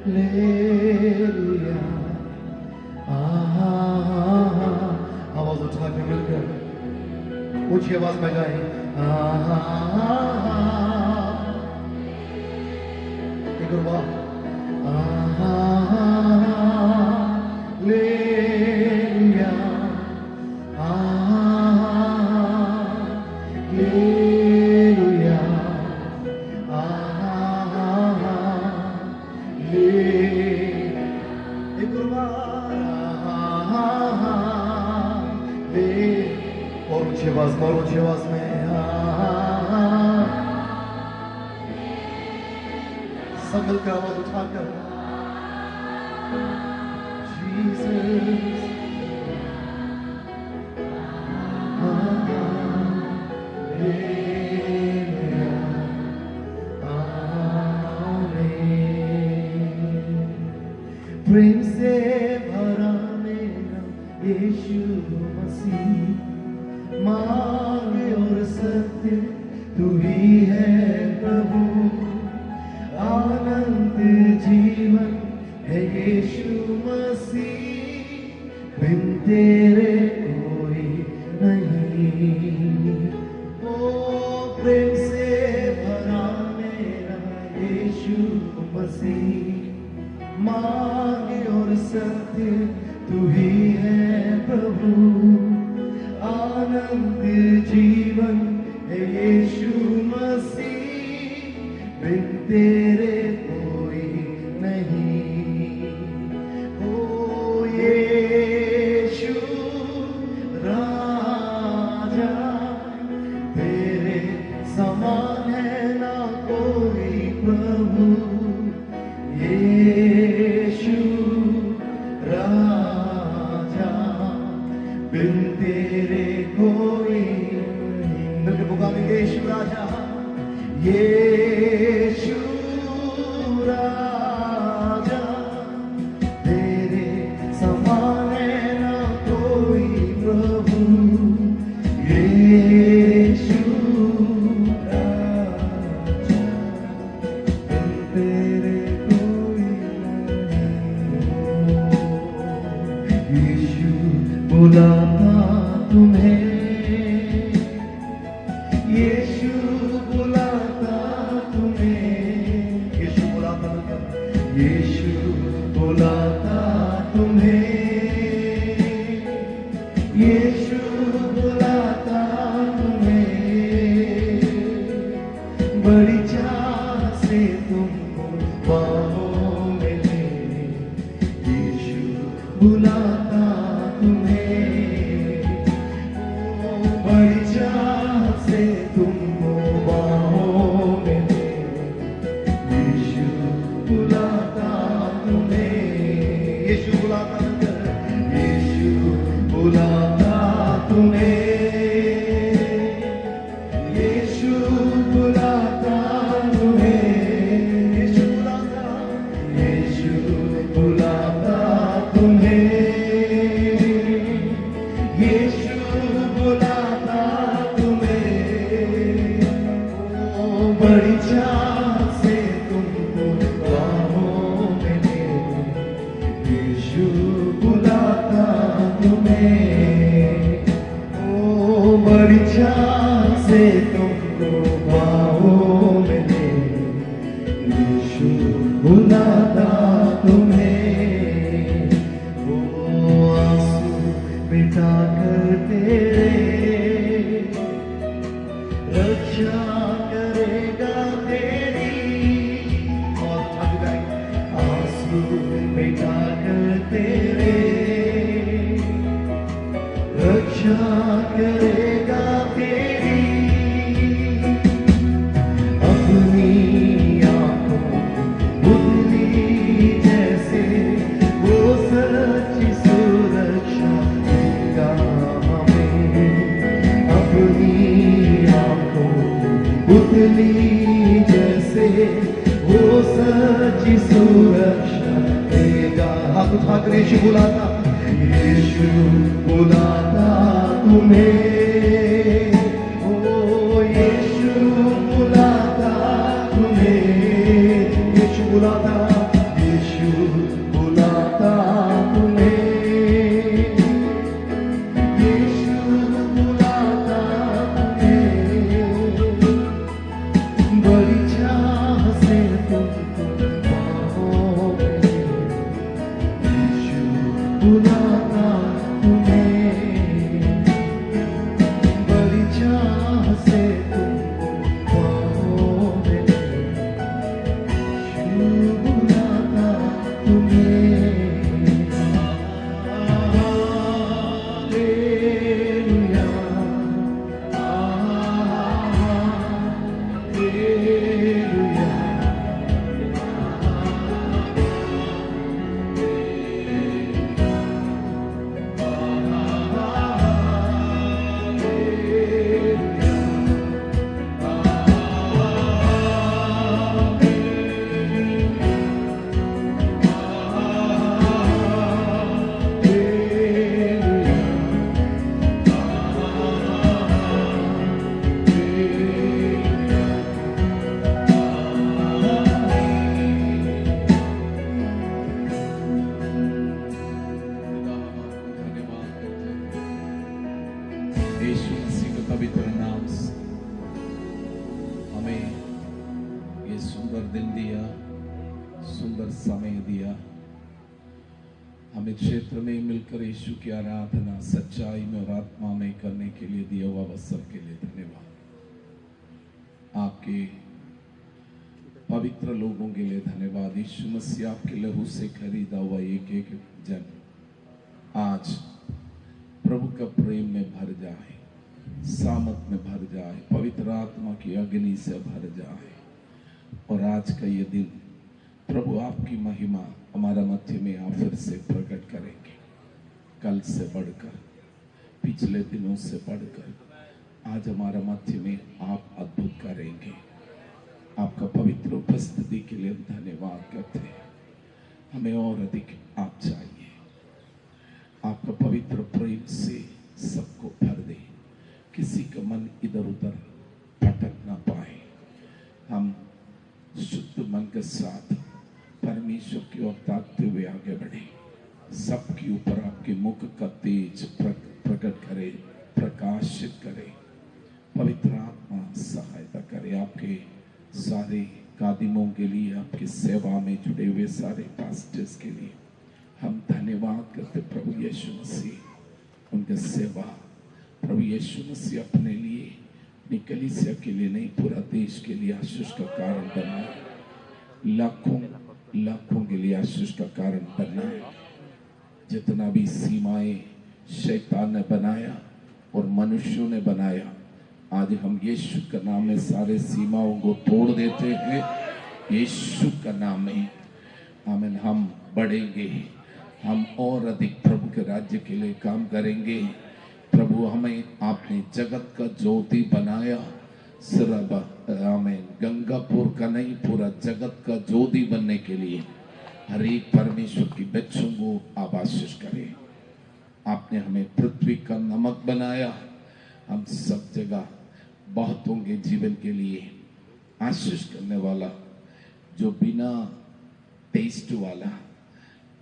Hallelujah. आवाज उठा के मिलकर ऊंची आवाज में गाएं। एक और बार। हालेलुया। हालेलुया। एक और बार। और ऊंची आवाज में सब मिलकर आवाज उठाकर जीसस। प्रेम से भरा मेरा यीशु मसीह, मार्ग और सत्य तू ही है प्रभु, आनंद जीवन है यीशु मसीह, बिन तेरे कोई नहीं। ओ प्रेम से भरा मेरा यीशु मसीह, मार्ग और सत्य तू ही है प्रभु, आनंद जीवन है यीशु मसीह, बिन तेरे कोई नहीं। ओ यीशु राजा, तेरे समान है ना कोई प्रभु, यीशु राजा, बिन तेरे कोई नहीं। पुकारेंगे यीशु राजा, यीशु राजा, तेरे समान है ना कोई प्रभु, यीशु राजा, बिन तेरे कोई नहीं। यीशु बुलाता तुम्हें, यीशु बुलाता तुम्हें, यीशु बुलाता तुम्हें, यीशु बुलाता तुम्हें, यीशु बुलाता तुम्हें, बड़ी चाह से तुमको बाहों में ले, यीशु बुलाता तुम्हें, बड़ी चाह से तुमको बाहों में ले, यीशु बुलाता तुम्हें, यीशु बुलाता तुम्हें, यीशु बुलाता तुम्हें, यीशु बुलाता तुम्हें, यीशु बुलाता, यीशु बुलाता तुम्हें, यीशु बुलाता तुम्हें, ओ बड़ी चाह से तुमको बाहों में ले, यीशु बुलाता तुम्हें, ओ बड़ी चाह से तुमको बाहों में ले, यीशु बुलाता तुम्हें। ओ आंसू मिटा कर तेरे रक्षा करेगा तेरी, और थक गए, आंसू मिटा कर तेरे रक्षा करेगा तेरी, अपनी आंखों उतनी जैसे वो सच्ची सुरक्षा देगा हमें, अपनी आंखों उतनी जैसे वो सच्ची सुरक्षा देगा। हाथ उठा कर यीशु बुलाता, यीशु बुलाता तुम्हें, ओ यीशु बुलाता तुम्हें, यीशु बुलाता, यीशु बुलाता तुम्हें, बड़ी चाह से तुमको पाओ मेरे, यूं बुलाता तुम्हें। हालेलुया, हालेलुया, यीशु मसीह के पवित्र नाम से हमें ये सुंदर दिन दिया, सुंदर समय दिया। हमें क्षेत्र में मिलकर यीशु की आराधना सच्चाई में और आत्मा में करने के लिए दिया हुआ अवसर के लिए धन्यवाद। आपके पवित्र लोगों के लिए धन्यवाद। यीशु मसीह आपके लहू से खरीदा हुआ एक एक जन आज प्रभु का प्रेम में भर जाए, सामत में भर जाए, पवित्र आत्मा की अग्नि से भर जाए। और आज का ये दिन प्रभु आपकी महिमा हमारा मध्य में आप फिर से प्रकट करेंगे। कल से बढ़कर, पिछले दिनों से बढ़कर आज हमारा मध्य में आप अद्भुत करेंगे। आपका पवित्र उपस्थिति के लिए हम धन्यवाद करते हैं। हमें और अधिक आप चाहिए। आपका पवित्र प्रेम से सबको भर दे, किसी का मन इधर उधर भटक ना पाए। हम शुद्ध मन के साथ परमेश्वर की ओर ताकते हुए आगे बढ़े। सबके ऊपर आपके मुख का तेज प्रकट करे, प्रकाशित करे। पवित्र आत्मा सहायता करे। आपके सारे कादिमों के लिए, आपकी सेवा में जुड़े हुए सारे पास्टर्स के लिए हम धन्यवाद करते। प्रभु यीशु मसीह उनके सेवा, प्रभु यीशु मसीह अपने लिए, अपनी कलीसिया के लिए नहीं, पूरा देश के लिए आशीष का कारण बनना है। लाखों लाखों के लिए आशीष का कारण बनना है। जितना भी सीमाएं शैतान ने बनाया और मनुष्यों ने बनाया, आज हम यीशु का नाम में सारे सीमाओं को तोड़ देते हैं। यीशु का नाम में आमीन। हम बढ़ेंगे, हम और अधिक प्रभु के राज्य के लिए काम करेंगे। प्रभु हमें आपने जगत का ज्योति बनाया, सिर्फ आमीन गंगापुर का नहीं, पूरा जगत का ज्योति बनने के लिए हर एक परमेश्वर की बच्चों को आप आशीष करें। आपने हमें पृथ्वी का नमक बनाया। हम सब जगह बहुतों के जीवन के लिए आशीष करने वाला, जो बिना टेस्ट वाला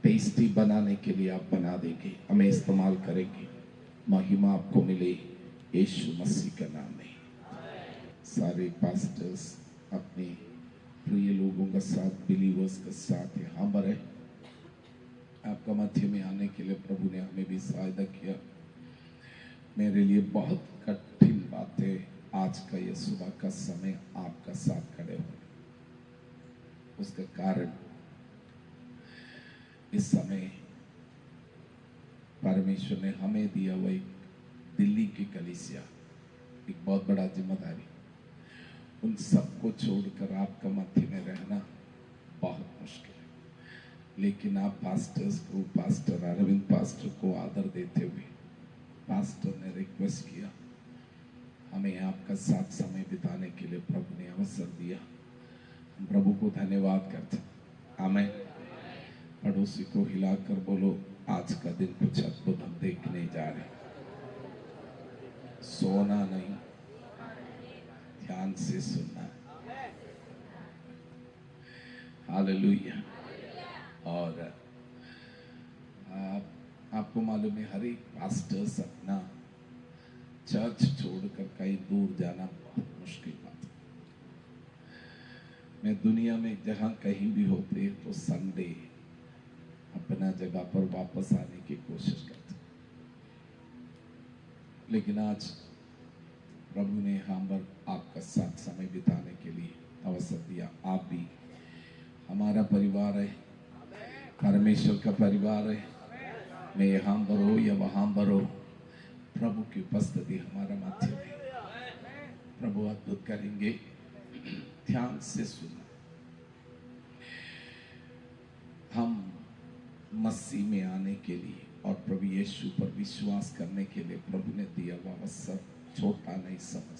टेस्टी बनाने के लिए आप बना देंगे, हमें इस्तेमाल करेंगे। महिमा आपको मिले यीशु मसीह का नाम में। सारे पास्टर्स अपने प्रिय लोगों का साथ, बिलीवर्स का साथ यहाँ पर है। आपका मध्य में आने के लिए प्रभु ने हमें भी सहायता किया। मेरे लिए बहुत कठिन बात है आज का ये सुबह का समय आपका साथ खड़े हो। उसका कारण इस समय परमेश्वर ने हमें दिया हुआ एक दिल्ली की कलीसिया, एक बहुत बड़ा जिम्मेदारी। उन सबको छोड़कर आपका मध्य में रहना बहुत मुश्किल है। लेकिन आप पास्टर्स को, पास्टर अरविंद पास्टर को आदर देते हुए पास्टर ने रिक्वेस्ट किया, हमें आपका साथ समय बिताने के लिए प्रभु ने अवसर दिया। हम प्रभु को धन्यवाद करते हैं। आमीन। पड़ोसी को हिलाकर बोलो, आज का दिन कुछ अद्भुत हम देखने जा रहे हैं। सोना नहीं, ध्यान से सुनना। हालेलुया। और आपको मालूम है हर एक पास्टर्स अपना चर्च छोड़कर कहीं दूर जाना बहुत मुश्किल बात है। मैं दुनिया में जहां कहीं भी होते तो संडे अपना जगह पर वापस आने की कोशिश करते। लेकिन आज प्रभु ने हम पर आपका साथ समय बिताने के लिए अवसर दिया। आप भी हमारा परिवार है, परमेश्वर का परिवार है। मैं यहाँ पर हो या वहाँ पर हो, प्रभु की उपस्थिति हमारा माध्यम है। प्रभु अद्भुत करेंगे। ध्यान से सुनो। हम मसीह में आने के लिए और प्रभु यीशु पर विश्वास करने के लिए प्रभु ने दिया हुआ अवसर छोटा नहीं समझ।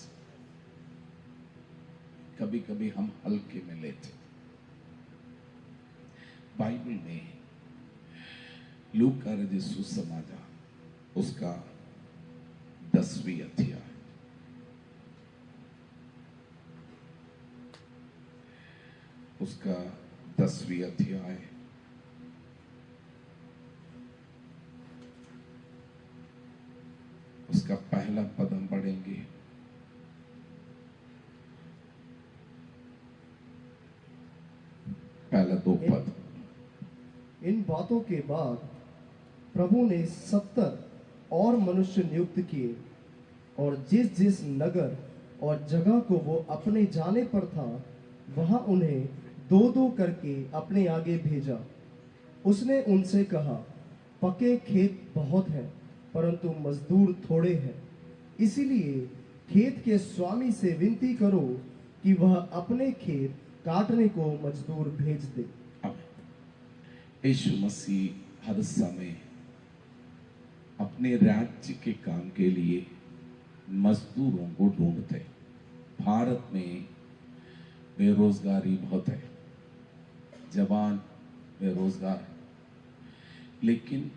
कभी कभी हम हल्के में लेते। बाइबल में लूका रचित सुसमाचार उसका 10वीं अध्याय, उसका 10वीं अध्याय उसका पहला पद हम पढ़ेंगे। पहला 2 पद। इन बातों के बाद प्रभु ने 70 और मनुष्य नियुक्त किए और जिस जिस नगर और जगह को वो अपने जाने पर था वहां उन्हें 2-2 करके अपने आगे भेजा। उसने उनसे कहा, पके खेत बहुत हैं परंतु मजदूर थोड़े हैं, इसीलिए खेत के स्वामी से विनती करो कि वह अपने खेत काटने को मजदूर भेज दे। यीशु मसीह हर समय अपने राज्य के काम के लिए मजदूरों को ढूंढते। भारत में बेरोजगारी बहुत है, जवान बेरोजगार, लेकिन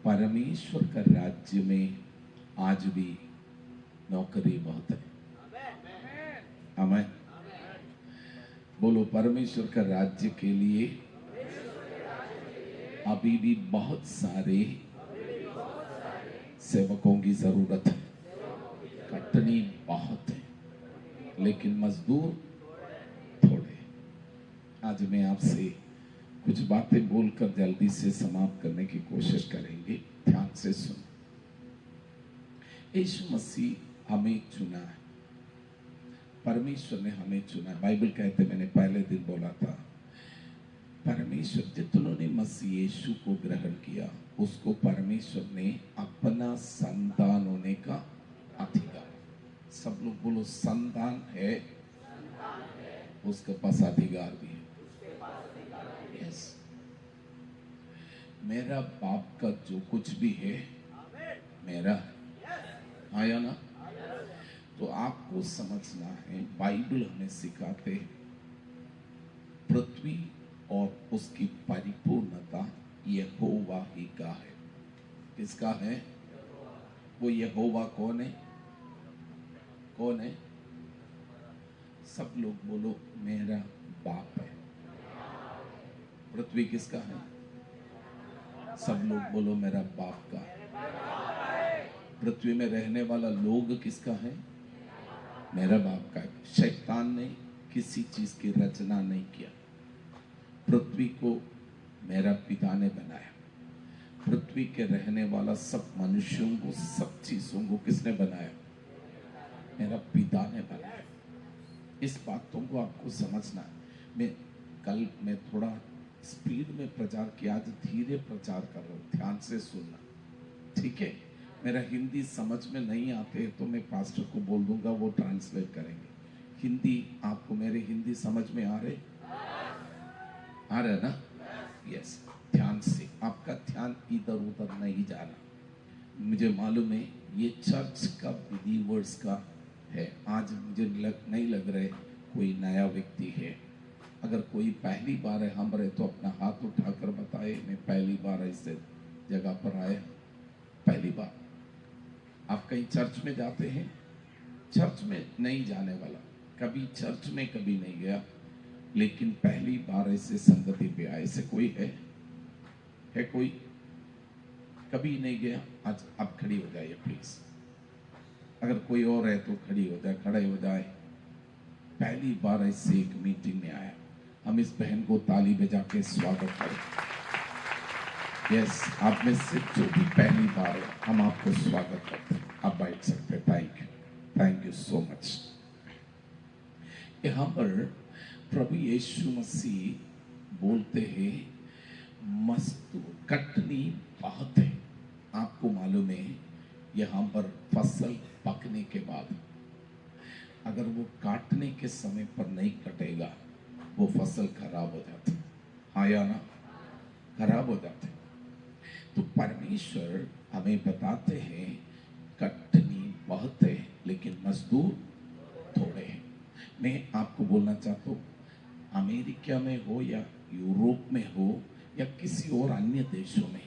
परमेश्वर का राज्य में आज भी नौकरी बहुत है। आमीन। बोलो, परमेश्वर का राज्य के लिए अभी भी बहुत सारे सेवकों की जरूरत है। कटनी बहुत है, लेकिन मजदूर थोड़े। आज मैं आपसे कुछ बातें बोलकर जल्दी से समाप्त करने की कोशिश करेंगे। ध्यान से सुनो। यीशु मसीह हमें चुना है, परमेश्वर ने हमें चुना है। बाइबल कहते, मैंने पहले दिन बोला था, परमेश्वर जितनों ने मसीह यीशु को ग्रहण किया उसको परमेश्वर ने अपना संतान होने का अधिकार। सब लोग बोलो, संतान है, उसके पास अधिकार भी है। यस, मेरा बाप का जो कुछ भी है मेरा आया ना। तो आपको समझना है, बाइबल हमें सिखाते पृथ्वी और उसकी परिपूर्णता यहोवा ही का है। किसका है? वो यहोवा कौन है? कौन है? सब लोग बोलो, मेरा बाप है। पृथ्वी किसका है? सब लोग बोलो, मेरा बाप का है। पृथ्वी में रहने वाला लोग किसका है? मेरा बाप का है। शैतान ने किसी चीज की रचना नहीं किया। पृथ्वी को मेरा पिता ने बनाया। पृथ्वी के रहने वाला सब मनुष्यों को, सब चीजों को किसने बनाया? मेरा पिता ने बनाया। इस बातों को आपको समझना है। कल मैं थोड़ा स्पीड में प्रचार किया, आज धीरे प्रचार कर रहा हूँ। ध्यान से सुनना, ठीक है? मेरा हिंदी समझ में नहीं आते तो मैं पास्टर को बोल दूंगा, वो ट्रांसलेट करेंगे। हिंदी आपको, मेरे हिंदी समझ में आ रहे ना? यस। ध्यान से, आपका ध्यान इधर उधर नहीं जाना। मुझे मालूम है ये चर्च का बिलीवर्स का है। आज मुझे नहीं लग रहा है कोई नया व्यक्ति है। अगर कोई पहली बार है हम रहे तो अपना हाथ उठाकर बताए, मैं पहली बार इस जगह पर आया। पहली बार। आप कहीं चर्च में जाते हैं? चर्च में नहीं जाने वाला, कभी चर्च में कभी नहीं गया, लेकिन पहली बार ऐसे संगति पे आए। ऐसे कोई है कोई? कभी नहीं गया? आज आप खड़ी हो जाइए प्लीज। अगर कोई और है तो खड़ी हो जाए, खड़े हो जाए। पहली बार ऐसे एक मीटिंग में आया। हम इस बहन को ताली बजा के स्वागत करें। यस, आप में से जो भी पहली बार है, हम आपको स्वागत करते हैं। आप बैठ सकते हैं। Thank you so much. यहाँ पर प्रभु यीशु मसीह बोलते हैं मजदूर कटनी बहुत है। आपको मालूम है यहाँ पर फसल पकने के बाद अगर वो काटने के समय पर नहीं कटेगा वो फसल खराब हो जाती, हाँ या ना, खराब हो जाते। तो परमेश्वर हमें बताते हैं कटनी बहुत है लेकिन मजदूर थोड़े हैं। मैं आपको बोलना चाहता हूँ, अमेरिका में हो या यूरोप में हो या किसी और अन्य देशों में,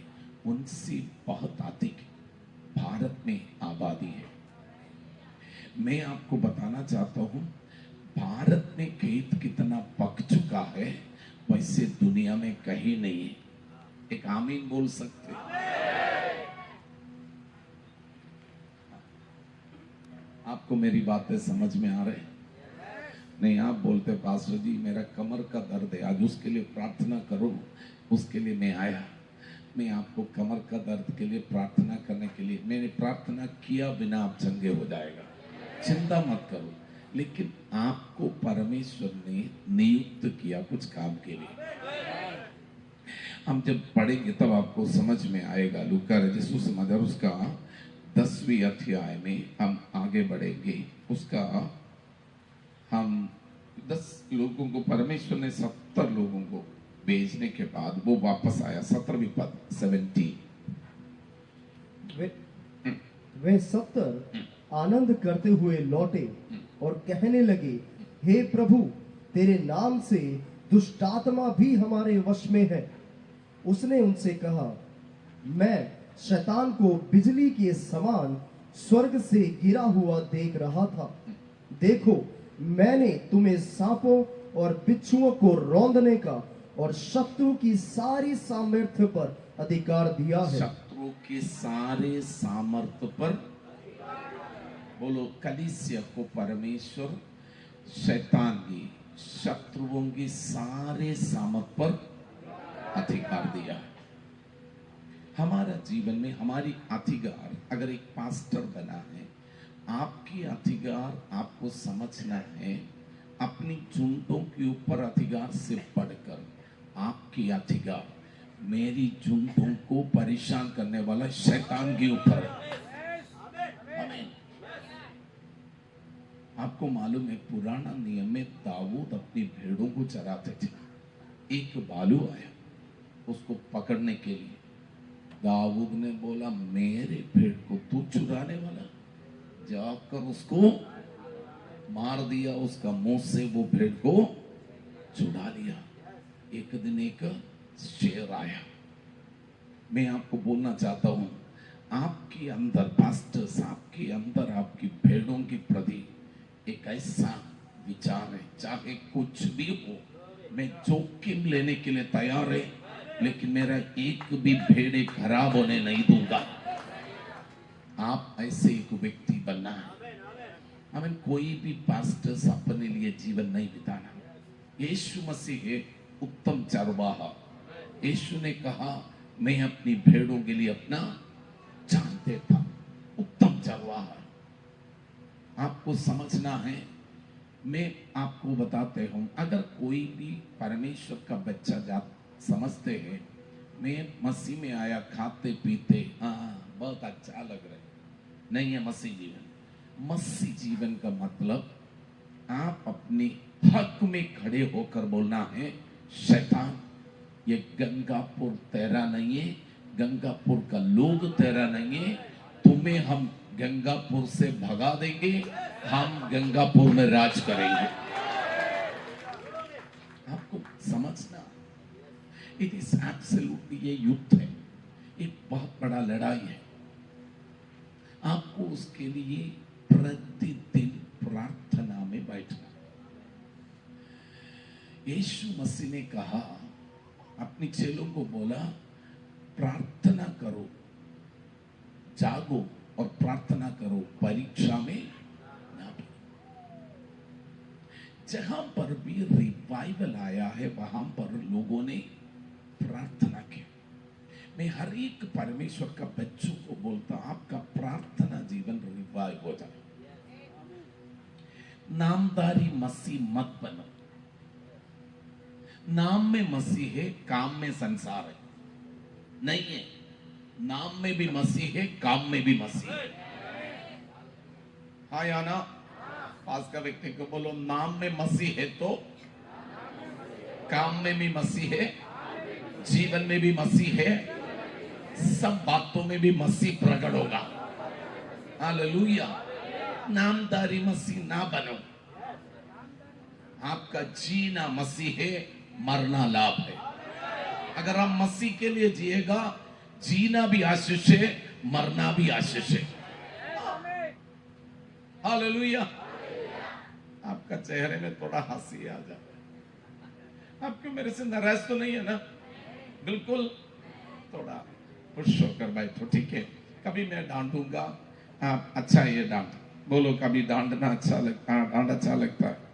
उनसे बहुत अधिक भारत में आबादी है। मैं आपको बताना चाहता हूँ भारत में खेत कितना पक चुका है वैसे दुनिया में कहीं नहीं है। एक आमीन बोल सकते हैं? आपको मेरी बातें समझ में आ रहे? नहीं, आप बोलते पास्टर जी मेरा कमर का दर्द है, आज उसके लिए प्रार्थना करो। उसके लिए मैं आया। मैं आपको कमर का दर्द के लिए प्रार्थना करने के लिए, मैंने प्रार्थना किया बिना आप चंगे हो जाएगा, चिंता मत करो। लेकिन आपको परमेश्वर ने नियुक्त किया कुछ काम के लिए। हम जब पढ़ेंगे तब आपको समझ में आएगा। लूका रचिसु समाचार उसका 10वीं अध्याय में हम आगे बढ़ेंगे। उसका हम 10 लोगों को परमेश्वर ने 70 लोगों को भेजने के बाद वो वापस आया। 17वीं पद 70। वे 70 आनंद करते हुए लौटे और कहने लगे, हे प्रभु, तेरे नाम से दुष्टात्मा भी हमारे वश में है। उसने उनसे कहा, मैं शैतान को बिजली के समान स्वर्ग से गिरा हुआ देख रहा था। देखो, मैंने तुम्हें सांपों और बिच्छुओं को रौंदने का और शत्रु की सारी सामर्थ्य पर अधिकार दिया है। शत्रु के सारे सामर्थ्य पर, बोलो, कलीसिया को परमेश्वर शैतान की, शत्रुओं की सारे सामर्थ्य पर अधिकार दिया है। हमारा जीवन में हमारी अधिकार, अगर एक पास्टर बना है, आपकी अधिकार आपको समझना है। अपनी झुंडों के ऊपर अधिकार से बढ़कर आपकी अधिकार मेरी झुंडों को परेशान करने वाला शैतान के ऊपर है। आमीन। आपको मालूम है पुराना नियम में दाऊद अपनी भेड़ों को चराते थे। एक भालू आया उसको पकड़ने के लिए। दाऊद ने बोला, मेरे भेड़ को तू चुराने वाला? जाकर उसको मार दिया, उसका मुंह से वो भेड़ को छुड़ा लिया। एक दिन एक शेर आया। मैं आपको बोलना चाहता हूं, आपके अंदर पास्टर्स, आपके अंदर आपकी भेड़ों के प्रति एक ऐसा विचार है, चाहे कुछ भी हो, मैं जोखिम लेने के लिए तैयार है, लेकिन मेरा एक भी भेड़े खराब होने नहीं दूंगा। आप ऐसे एक व्यक्ति बनना है। हमें कोई भी पास्टर्स अपने लिए जीवन नहीं बिताना। यीशु मसीह है उत्तम चरवाहा। यीशु ने कहा, मैं अपनी भेड़ों के लिए अपना जान देता। उत्तम चरवाहा आपको समझना है। मैं आपको बताते हूं, अगर कोई भी परमेश्वर का बच्चा जात समझते हैं, मैं मसीह में आया, खाते पीते, हाँ बहुत अच्छा लग रहा है, नहीं है मसीह जीवन। मसीह जीवन का मतलब आप अपने हक में खड़े होकर बोलना है, शैतान ये गंगापुर तेरा नहीं है, गंगापुर का लोग तेरा नहीं है, तुम्हें हम गंगापुर से भगा देंगे, हम गंगापुर में राज करेंगे। आपको समझना, इट इज एब्सोल्युटली, ये युद्ध है, एक बहुत बड़ा लड़ाई है। आपको उसके लिए प्रतिदिन प्रार्थना में बैठना। यीशु मसीह ने कहा, अपने चेलों को बोला, प्रार्थना करो, जागो और प्रार्थना करो, परीक्षा में ना पड़ो। जहां पर भी रिवाइवल आया है वहां पर लोगों ने प्रार्थना की। मैं हर एक परमेश्वर का बच्चों को बोलता हूं, आपका प्रार्थना जीवन रिवाइव हो जाए। नामधारी मसीह मत बनो। नाम में मसीह है, काम में संसार है, नहीं है। नाम में भी मसीह है, काम में भी मसीह है। हाँ या ना? पास का व्यक्ति को बोलो, नाम में मसीह है तो काम में भी मसीह है, जीवन में भी मसीह है, सब बातों में भी मसीह प्रकट होगा। हालेलुया। नामधारी मसीह ना बनो। आपका जीना मसीह है, मरना लाभ है। अगर आप मसीह के लिए जिएगा, जीना भी आशीष है, मरना भी आशीष है। हालेलुया। आपका चेहरे में थोड़ा हंसी आ जाए। आप क्यों मेरे से नाराज तो नहीं है ना? बिल्कुल। थोड़ा खुश होकर बैठो, ठीक है? कभी मैं डांटूंगा, आप अच्छा ये डांट बोलो। कभी डांटना अच्छा लगता, डांट अच्छा लगता है।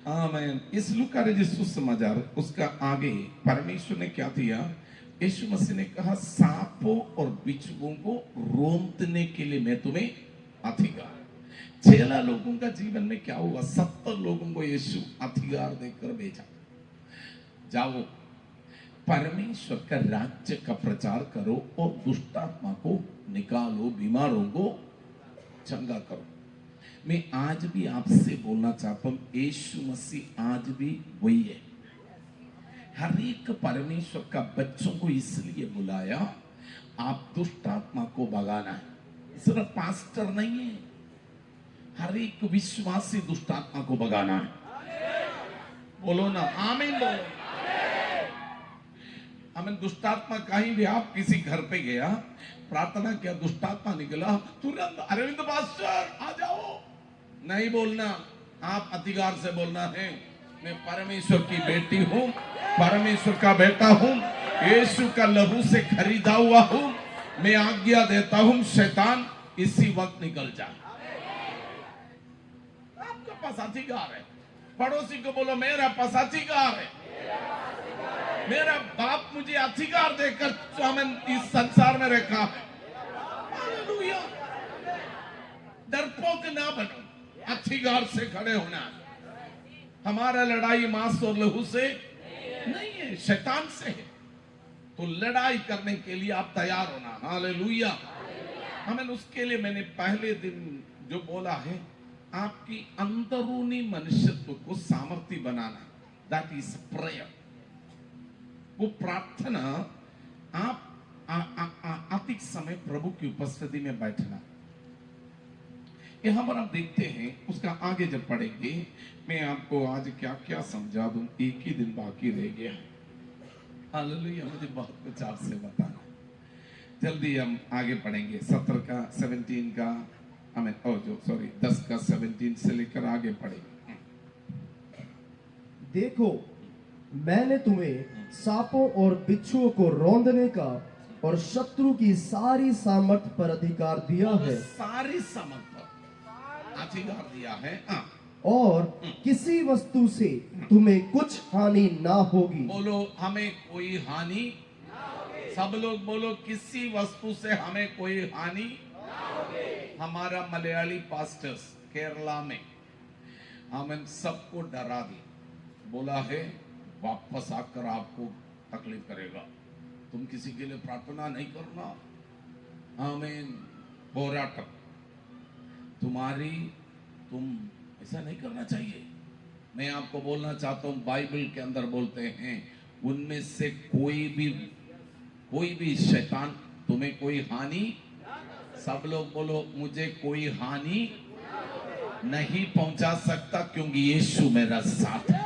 आमीन। इस लूका रजिस्टर समाचार उसका आगे परमेश्वर ने क्या दिया? यीशु मसीह ने कहा, सांपों और बिच्छुओं को रोंदने के लिए मैं तुम्हें अधिकार। 6 लोगों का जीवन में क्या हुआ? 70 लोगों को यीशु अधिकार देकर भेजा। जाओ, परमेश्वर का राज्य का प्रचार करो और दुष्ट आत्मा को निकालो, बीमारों को चंगा करो। मैं आज भी आपसे बोलना चाहता हूं, यीशु मसीह आज भी वही है। हर एक परमेश्वर का बच्चों को इसलिए बुलाया, आप दुष्ट आत्मा को भगाना है। सिर्फ पास्टर नहीं है, हर एक विश्वासी दुष्ट आत्मा को भगाना है। बोलो ना आमीन। बोलो आमीन। दुष्ट आत्मा कहीं भी, आप किसी घर पे गया, प्रार्थना किया, दुष्ट आत्मा निकला, तुरंत अरविंद पास्टर आ जाओ नहीं बोलना। आप अधिकार से बोलना है, मैं परमेश्वर की बेटी हूं, परमेश्वर का बेटा हूं, यीशु का लहू से खरीदा हुआ हूं। मैं आज्ञा देता हूं, शैतान इसी वक्त निकल जा। आपके पास अधिकार है। पड़ोसी को बोलो, मेरा पास अधिकार है। मेरा बाप मुझे अधिकार देकर हमें इस संसार में रखा है। हालेलुया। डरपोक ना बनो, अधिकार से खड़े होना। हमारा लड़ाई मांस और लहू से नहीं है, शैतान से है। तो लड़ाई करने के लिए आप तैयार होना। हालेलुया। हमें उसके लिए मैंने पहले दिन जो बोला है, आपकी अंदरूनी मनुष्यत्व को सामर्थ्य बनाना, दैट इज प्रेयर। वो प्रार्थना, आप अधिक समय प्रभु की उपस्थिति में बैठना। यहां पर आप देखते हैं, उसका आगे जब पढ़ेंगे, मैं आपको आज क्या क्या समझा दूं। एक ही दिन बाकी रह गया। हालेलुया। मुझे बहुत कुछ आपसे बताना। जल्दी हम आगे पढ़ेंगे। 17 का 17 का हमें 10 का 17 से लेकर आगे पढ़ेंगे। देखो, मैंने तुम्हें सांपों और बिच्छुओं को रौंदने का और शत्रु की सारी सामर्थ पर अधिकार दिया है। सारी सामर्थ पर अधिकार दिया है। और किसी वस्तु से तुम्हें कुछ हानि ना होगी। बोलो, हमें कोई हानि। सब लोग बोलो, किसी वस्तु से हमें कोई हानि। हमारा मलयाली पास्टर्स केरला में हमें सबको डरा दी, बोला है वापस आकर आपको तकलीफ करेगा, तुम किसी के लिए प्रार्थना नहीं करना। आमीन। पोराटम तुम ऐसा नहीं करना चाहिए। मैं आपको बोलना चाहता हूं, बाइबल के अंदर बोलते हैं, उनमें से कोई भी शैतान तुम्हें कोई हानि। सब लोग बोलो, मुझे कोई हानि नहीं पहुंचा सकता, क्योंकि यीशु मेरा साथ है।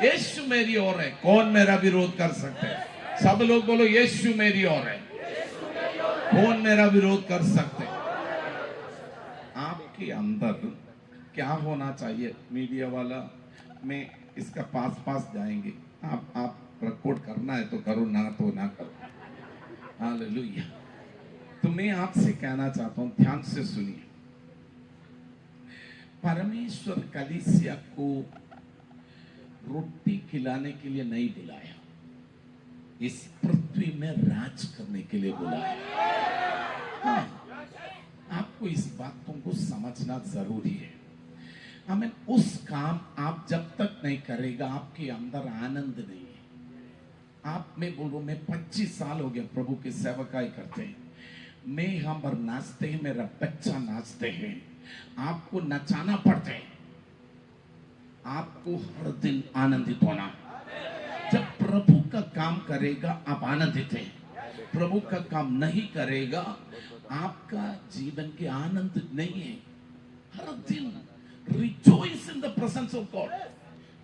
यीशु मेरी ओर है, कौन मेरा विरोध कर सकते हैं? सब लोग बोलो, यीशु मेरी ओर है, कौन मेरा विरोध कर सकते हैं? आपके अंदर क्या होना चाहिए? मीडिया वाला में इसका पास जाएंगे। आप रिकॉर्ड करना है तो करो, ना तो ना करो। हालेलुया। तो मैं आपसे कहना चाहता हूं, ध्यान से सुनिए। परमेश्वर कलीसिया को रोटी खिलाने के लिए नहीं बुलाया। इस पृथ्वी में राज करने के लिए बुलाया। हाँ, आपको इस बातों को समझना जरूरी है। हमें उस काम आप जब तक नहीं करेगा आपके अंदर आनंद नहीं है। आप में बोलो, मैं 25 साल हो गया प्रभु की सेवकाई करते हैं, मैं यहाँ पर नाचते हैं, मेरा बच्चा नाचते हैं, आपको नचाना पड़ते हैं, आपको हर दिन आनंदित होना। जब प्रभु का काम करेगा आप आनंदित हैं, प्रभु का काम नहीं करेगा आपका जीवन के आनंद नहीं है। हर दिन rejoice in the presence of God.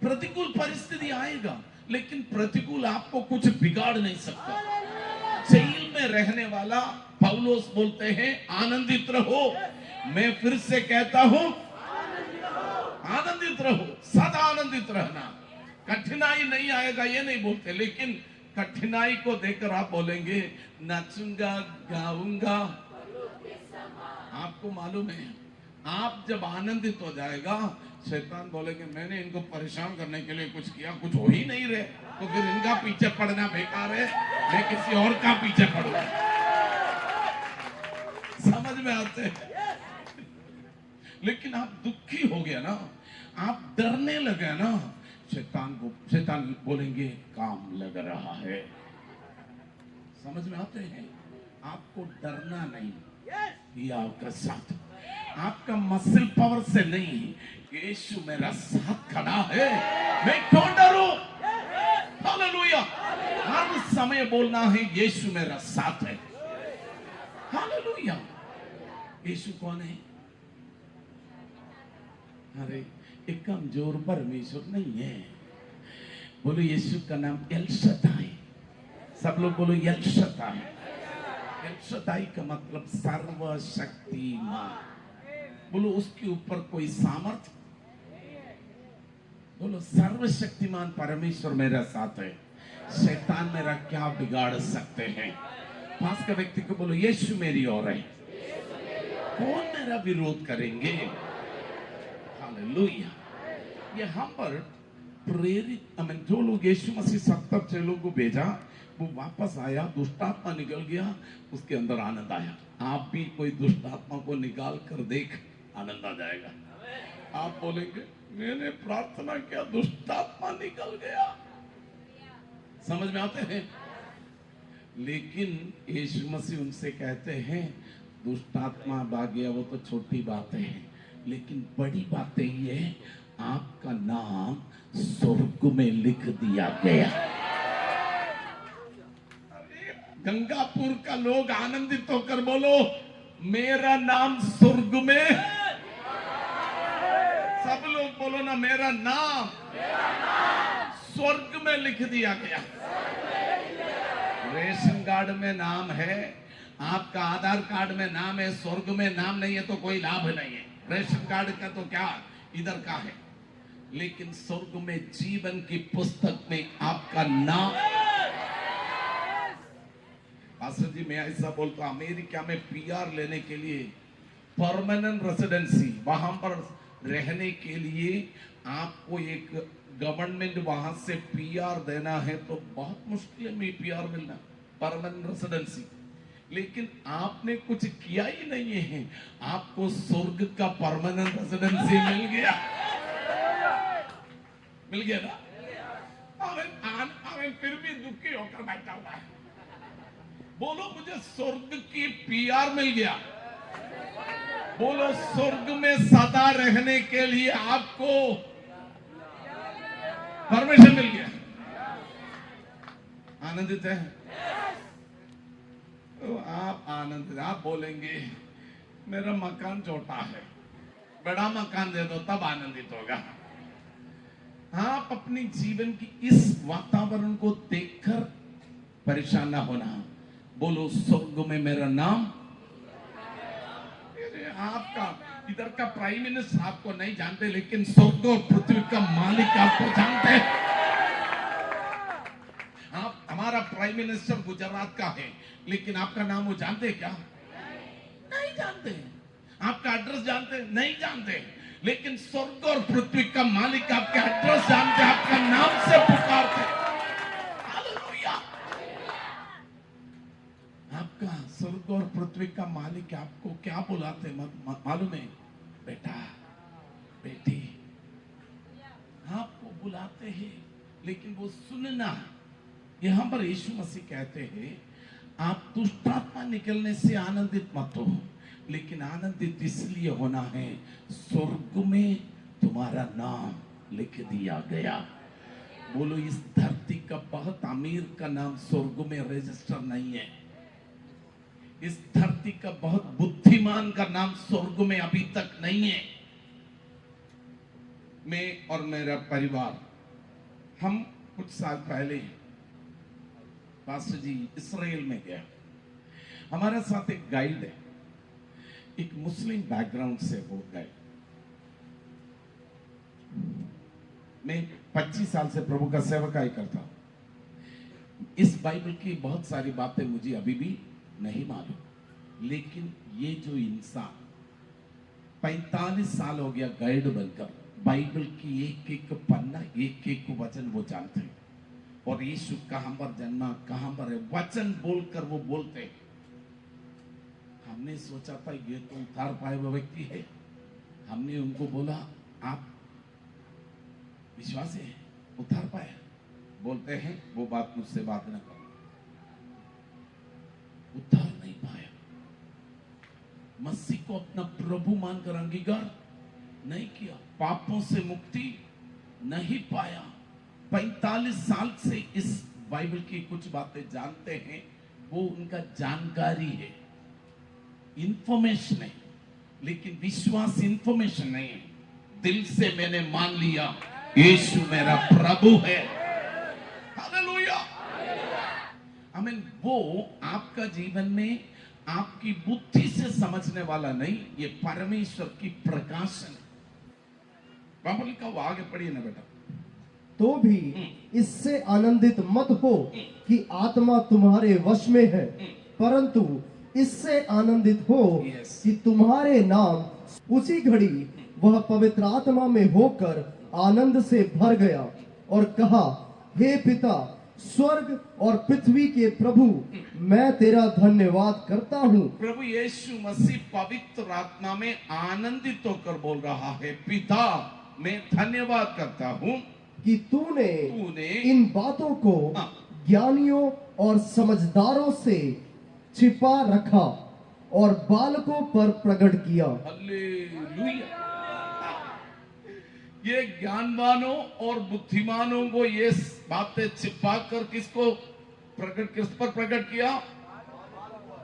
प्रतिकूल परिस्थिति आएगा लेकिन प्रतिकूल आपको कुछ बिगाड़ नहीं सकता। जेल में रहने वाला पौलुस बोलते हैं आनंदित रहो। मैं फिर से कहता हूं आनंदित रहो, सदा आनंदित रहना। कठिनाई नहीं आएगा ये नहीं बोलते, लेकिन कठिनाई को देखकर आप बोलेंगे नाचूंगा गाऊंगा। आपको मालूम है आप जब आनंदित हो जाएगा शैतान बोलेंगे मैंने इनको परेशान करने के लिए कुछ किया, कुछ हो ही नहीं रहे, तो फिर इनका पीछे पड़ना बेकार है, मैं किसी और का पीछे पड़ूंगा। समझ में आते हैं? लेकिन आप दुखी हो गया ना, आप डरने लगे ना, शैतान बोलेंगे काम लग रहा है। समझ में आते हैं? आपको डरना नहीं, ये आपका साथ, आपका मसल पावर से नहीं, यीशु मेरा साथ खड़ा है, मैं क्यों डरूं? हालेलुया। हर समय बोलना है यीशु मेरा साथ है। हालेलुया। यीशु कौन है? अरे एक कमजोर परमेश्वर नहीं है। बोलो यीशु का नाम एल शदाई। सब लोग बोलो एल शदाई। एल शदाई का मतलब सर्वशक्तिमान। बोलो उसके ऊपर कोई सामर्थ। बोलो सर्वशक्तिमान परमेश्वर मेरा साथ है, शैतान मेरा क्या बिगाड़ सकते हैं? पास का व्यक्ति को बोलो यीशु मेरी ओर है, कौन मेरा विरोध करेंगे? हालेलुया। यहाँ पर प्रेरित जो लोग यीशु मसीह 70 चेलों को भेजा, वो वापस आया, दुष्टात्मा निकल गया, उसके अंदर आनंद आया। आप भी कोई दुष्टात्मा को निकाल कर देख, आनंद आ जाएगा। आप बोलेंगे मैंने प्रार्थना किया दुष्टात्मा निकल गया। समझ में आते हैं? लेकिन यीशु मसीह उनसे कहते हैं दुष्टात्मा भाग गया वो तो छोटी बात है, लेकिन बड़ी बात ये है आपका नाम स्वर्ग में लिख दिया गया। गंगापुर का लोग आनंदित होकर बोलो मेरा नाम स्वर्ग में। सब लोग बोलो ना मेरा नाम स्वर्ग में लिख दिया गया। रेशन कार्ड में नाम है, आपका आधार कार्ड में नाम है, स्वर्ग में नाम नहीं है तो कोई लाभ नहीं है। रेशन कार्ड का तो क्या इधर का है, लेकिन स्वर्ग में जीवन की पुस्तक में आपका नाम। पास्टर जी मैं ऐसा बोलता हूं, अमेरिका में पीआर लेने के लिए परमानेंट रेसिडेंसी, वहां पर रहने के लिए आपको एक गवर्नमेंट वहां से पीआर देना है तो बहुत मुश्किल में पीआर मिलना, परमानेंट रेसिडेंसी। लेकिन आपने कुछ किया ही नहीं है, आपको स्वर्ग का परमानेंट रेसिडेंसी मिल गया। मिल गया ना? आमेन। फिर भी दुखी होकर बैठा हुआ है। बोलो मुझे स्वर्ग की पीआर मिल गया। बोलो स्वर्ग में सदा रहने के लिए आपको परमिशन मिल गया। आनंदित है? तो आप आनंदित, आप बोलेंगे मेरा मकान छोटा है, बड़ा मकान दे दो तब आनंदित होगा। आप अपनी जीवन की इस वातावरण को देखकर परेशान ना होना। बोलो स्वर्ग में मेरा नाम। आपका इधर का प्राइम मिनिस्टर आपको नहीं जानते, लेकिन स्वर्ग और पृथ्वी का मालिक आपको जानते हैं। आप हमारा प्राइम मिनिस्टर गुजरात का है, लेकिन आपका नाम वो जानते क्या? नहीं जानते। आपका एड्रेस जानते? नहीं जानते। लेकिन स्वर्ग और पृथ्वी का मालिक आपका एड्रेस जानते, आपका नाम से पुकारते। हालेलुया। आपका स्वर्ग और पृथ्वी का मालिक आपको क्या बुलाते मालूम है? बेटा, बेटी, आपको बुलाते हैं, लेकिन वो सुनना। यहां पर यीशु मसीह कहते हैं, आप दुष्टात्मा निकलने से आनंदित मत हो, लेकिन आनंदित इसलिए होना है, स्वर्ग में तुम्हारा नाम लिख दिया गया। बोलो, इस धरती का बहुत अमीर का नाम स्वर्ग में रजिस्टर नहीं है। इस धरती का बहुत बुद्धिमान का नाम स्वर्ग में अभी तक नहीं है। मैं और मेरा परिवार, हम कुछ साल पहले पास्टर जी इस्राएल में गया। हमारे साथ एक गाइड है, एक मुस्लिम बैकग्राउंड से वो गाइड। मैं 25 साल से प्रभु का सेवकाई करता हूं। इस बाइबल की बहुत सारी बातें मुझे अभी भी नहीं मालूम, लेकिन ये जो इंसान 45 साल हो गया गाइड बनकर, बाइबल की एक एक पन्ना, एक एक वचन वो जानते हैं। और यीशु कहां पर जन्मा, कहां पर है, वचन बोलकर वो बोलते हैं। हमने सोचा था ये तो उतार पाए हुए व्यक्ति है। हमने उनको बोला, आप विश्वास है उतार पाए? बोलते हैं, वो बात मुझसे बात ना करो। उतार नहीं पाया। मसीह को अपना प्रभु मानकर अंगीकार नहीं किया, पापों से मुक्ति नहीं पाया। 45 साल से इस बाइबल की कुछ बातें जानते हैं, वो उनका जानकारी है, इंफॉर्मेशन है, लेकिन विश्वास इंफॉर्मेशन नहीं है। दिल से मैंने मान लिया, यीशु मेरा प्रभु है। हालेलुया, आमीन। वो आपका जीवन में आपकी बुद्धि से समझने वाला नहीं, ये परमेश्वर की प्रकाशन है। बाइबल का वो आगे पढ़िए ना बेटा। तो भी इससे आनंदित मत हो कि आत्मा तुम्हारे वश में है, परंतु इससे आनंदित हो Yes. कि तुम्हारे नाम उसी घड़ी वह पवित्र आत्मा में होकर आनंद से भर गया और कहा, हे पिता, स्वर्ग और पृथ्वी के प्रभु, मैं तेरा धन्यवाद करता हूँ। प्रभु यीशु मसीह पवित्र आत्मा में आनंदित होकर बोल रहा है, पिता, मैं धन्यवाद करता हूँ कि तूने इन बातों को हाँ। ज्ञानियों और समझदारों से छिपा रखा और बालकों पर प्रकट किया। हालेलुया। ये ज्ञानवानों और बुद्धिमानों को ये बातें छिपा कर किस पर प्रकट किया?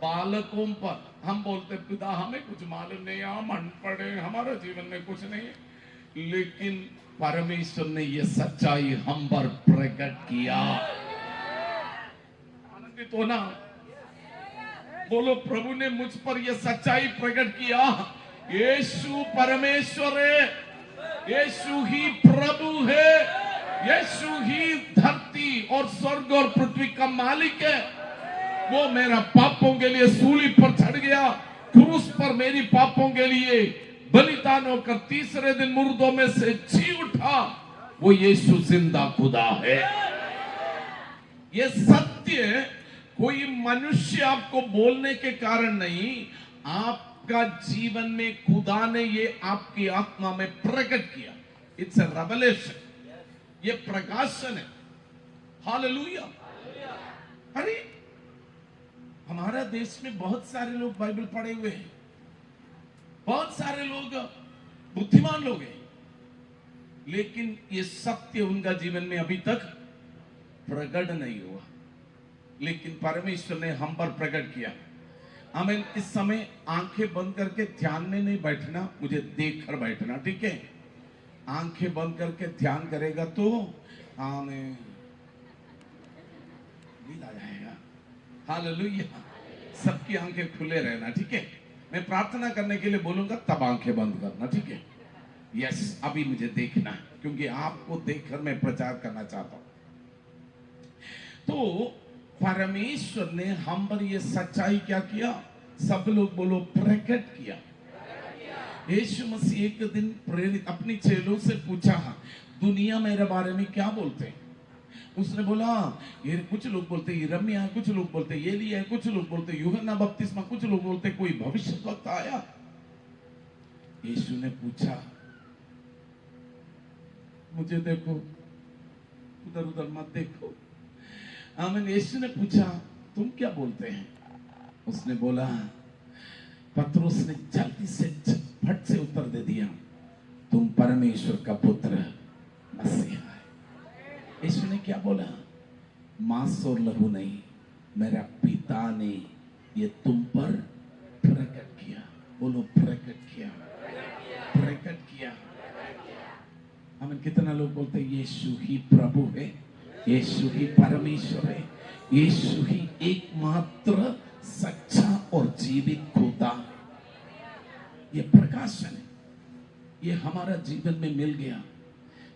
बालकों पर। हम बोलते, पिता हमें कुछ मालूम नहीं, हम अनपढ़ हैं, हमारे जीवन में कुछ नहीं है, लेकिन परमेश्वर ने ये सच्चाई हम पर प्रकट किया। आनंदित हो ना? बोलो, प्रभु ने मुझ पर यह सच्चाई प्रकट किया। यीशु परमेश्वर है, यीशु ही प्रभु है, यीशु ही धरती और स्वर्ग और पृथ्वी का मालिक है। वो मेरा पापों के लिए सूली पर चढ़ गया, क्रूस पर मेरी पापों के लिए बलिदान होकर तीसरे दिन मुर्दों में से जी उठा। वो यीशु जिंदा खुदा है। ये सत्य कोई मनुष्य आपको बोलने के कारण नहीं, आपका जीवन में खुदा ने ये आपकी आत्मा में प्रकट किया। इट्स अ रेवलेशन, ये प्रकाशन है। हालेलुया। अरे हमारा देश में बहुत सारे लोग बाइबल पढ़े हुए हैं, बहुत सारे लोग बुद्धिमान लोग हैं, लेकिन ये सत्य उनका जीवन में अभी तक प्रकट नहीं हुआ। लेकिन परमेश्वर ने हम पर प्रकट किया। आमीन। इस समय आंखें बंद करके ध्यान में नहीं बैठना, मुझे देखकर बैठना, ठीक है? आंखें बंद करके ध्यान करेगा तो आमीन नींद आ जाएगा। हालेलुया। सबकी आंखें खुले रहना, ठीक है? मैं प्रार्थना करने के लिए बोलूंगा, तब आंखें बंद करना, ठीक है? यस, अभी मुझे देखना है, क्योंकि आपको देखकर मैं प्रचार करना चाहता हूं। तो परमेश्वर ने हम पर यह सच्चाई क्या किया? सब लोग बोलो, प्रकट किया। यीशु मसीह एक दिन प्रेरित अपनी चेलों से पूछा, दुनिया मेरे बारे में क्या बोलते हैं? उसने बोला ये कुछ लोग बोलते यिर्मयाह है, कुछ लोग बोलते एलिय्याह है, कुछ लोग बोलते यूहन्ना बपतिस्मा, कुछ लोग बोलते कोई भविष्यद्वक्ता आया। यीशु ने पूछा मुझे देखो, उधर उधर मत देखो। आमीन। यीशु ने पूछा तुम क्या बोलते हैं? उसने बोला, पतरस ने जल्दी से झटपट से उत्तर दे दिया, तुम परमेश्वर का पुत्र मसीहा है। यीशु ने क्या बोला? मांस और लहू नहीं, मेरा पिता ने ये तुम पर प्रकट किया। बोलो प्रकट किया, प्रकट किया। हमें कितना लोग बोलते हैं यीशु ही प्रभु है, यीशु ही परमेश्वर है, यीशु ही एकमात्र सच्चा और जीवित खुदा। ये प्रकाशन है, ये हमारा जीवन में मिल गया।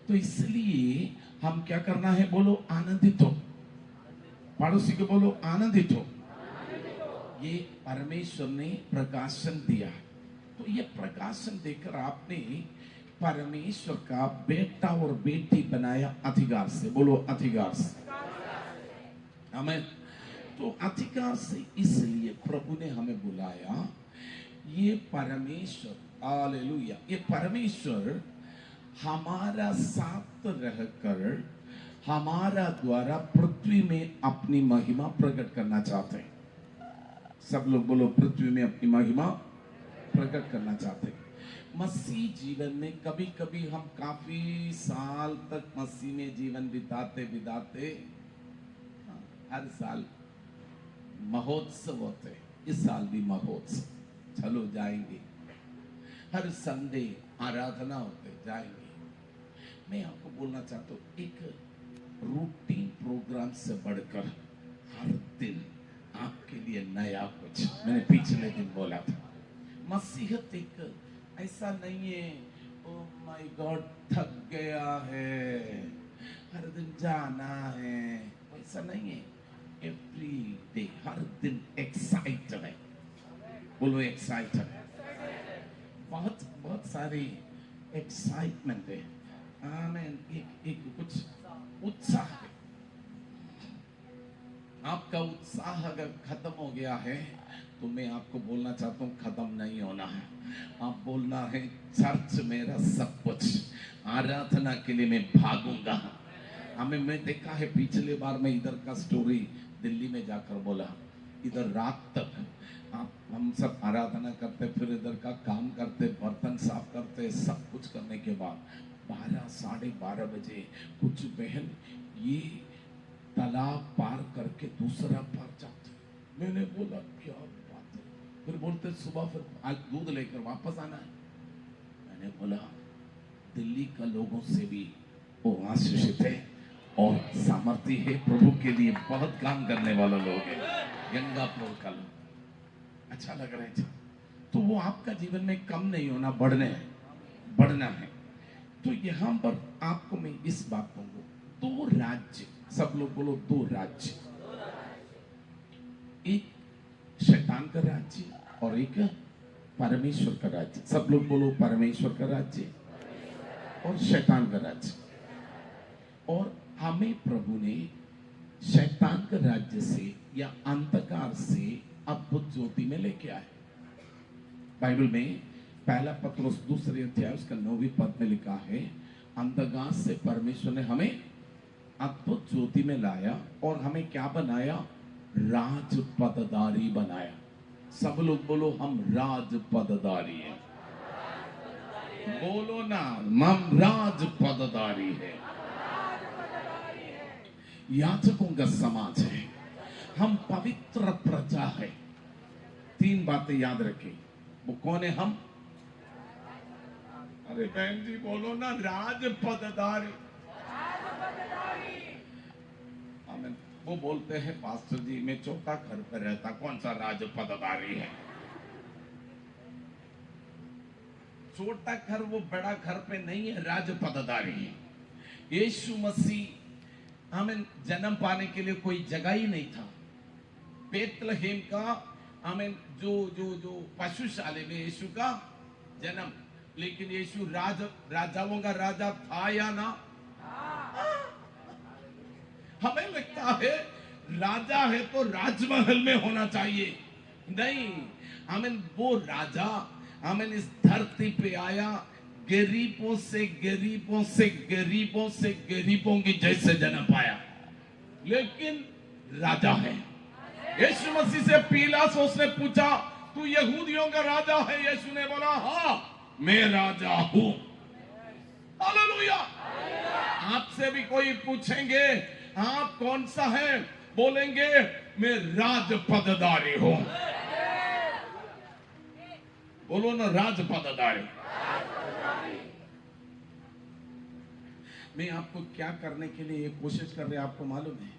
तो इसलिए हम क्या करना है? बोलो आनंदित हो। पड़ोसी को बोलो आनंदित हो। ये परमेश्वर ने प्रकाशन दिया। तो ये प्रकाशन देकर आपने परमेश्वर का बेटा और बेटी बनाया अधिकार से। बोलो अधिकार से। हमें तो अधिकार से इसलिए प्रभु ने हमें बुलाया। ये परमेश्वर, हालेलुया, ये परमेश्वर हमारा साथ रहकर हमारा द्वारा पृथ्वी में अपनी महिमा प्रकट करना चाहते हैं। सब लोग बोलो पृथ्वी में अपनी महिमा प्रकट करना चाहते हैं। मसीह जीवन में कभी कभी हम काफी साल तक मसीह में जीवन बिताते बिताते हर साल महोत्सव होते हैं। इस साल भी महोत्सव, चलो जाएंगे। हर संडे आराधना होते, जाएंगे। मैं आपको बोलना चाहता हूँ, एक रूटीन प्रोग्राम से बढ़कर हर दिन आपके लिए नया कुछ। मैंने पिछले दिन बोला था, मसीहत एक ऐसा नहीं है ओ माय गॉड थक गया है, हर दिन जाना है, ऐसा नहीं है। एवरी डे, हर दिन एक्साइटेड है। बोलो एक्साइटेड। बहुत बहुत सारी एक्साइटमेंट है। आमीन। एक कुछ उत्साह है। आपका उत्साह अगर खत्म हो गया है तो मैं आपको बोलना चाहता हूँ खत्म नहीं होना है। आप बोलना है चर्च मेरा सब कुछ, आराधना के लिए मैं भागूंगा। हमें मैं देखा है पिछले बार मैं इधर का स्टोरी दिल्ली में जाकर बोला। इधर रात तक हम सब आराधना करते, फिर इधर का काम करते, बर्तन साफ करते, सब कुछ करने के बाद 12 साढ़े 12 बजे कुछ बहन ये तालाब पार करके दूसरा पार जाते। मैंने बोला क्या बात है? फिर बोलते सुबह फिर आज दूध लेकर वापस आना है। मैंने बोला दिल्ली का लोगों से भी वो आशीषित है और सामर्थ्य है, प्रभु के लिए बहुत काम करने वाला लोग है। गंगापुर का लोग अच्छा लग रहा है। तो वो आपका जीवन में कम नहीं होना, बढ़ना है। तो यहाँ पर आपको मैं इस बात कहूँगा, 2 राज्य, सब लोग बोलो 2 राज्य, एक शैतान का राज्य और एक परमेश्वर का राज्य। सब लोग बोलो परमेश्वर का राज्य और शैतान का राज्य। और हमें प्रभु ने शैतान के राज्य से या अंधकार से अद्भुत ज्योति में लेके आए। बाइबल में पहला पत्रस 2 अध्याय उसका 9वीं पद में लिखा है, अंधकार से परमेश्वर ने हमें अद्भुत ज्योति में लाया और हमें क्या बनाया? राज पदधारी बनाया। सब लोग बोलो हम राज पदधारी हैं। बोलो ना, हम राज पदधारी है। याजकों का समाज है, हम पवित्र प्रजा है। 3 बातें याद रखें। वो कौन है हम? अरे बहन जी बोलो ना, राज पदधारी। आमीन। वो बोलते हैं पास्टर जी मैं छोटा घर पर रहता, कौन सा राज पदधारी है? छोटा घर वो बड़ा घर पे नहीं है, राज पदधारी है। यीशु मसीह आमीन जन्म पाने के लिए कोई जगह ही नहीं था। बेतलहेम का आमीन जो पशुशाला में यीशु का जन्म, लेकिन यीशु राजाओं का राजा था या ना? हमें लगता है राजा है तो राजमहल में होना चाहिए। नहीं, वो राजा इस धरती पे आया, गरीबों से गरीबों से गरीबों से गरीबों की जैसे जन्म पाया, लेकिन राजा है। यीशु मसीह से पिलातुस ने पूछा, तू यहूदियों का राजा है? यीशु ने बोला, हाँ मैं राजा हूं। हालेलुया। आपसे भी कोई पूछेंगे आप कौन सा है, बोलेंगे मैं राजपदधारी हूं। बोलो ना, राजपदधारी। मैं आपको क्या करने के लिए कोशिश कर रहे हैं आपको मालूम है?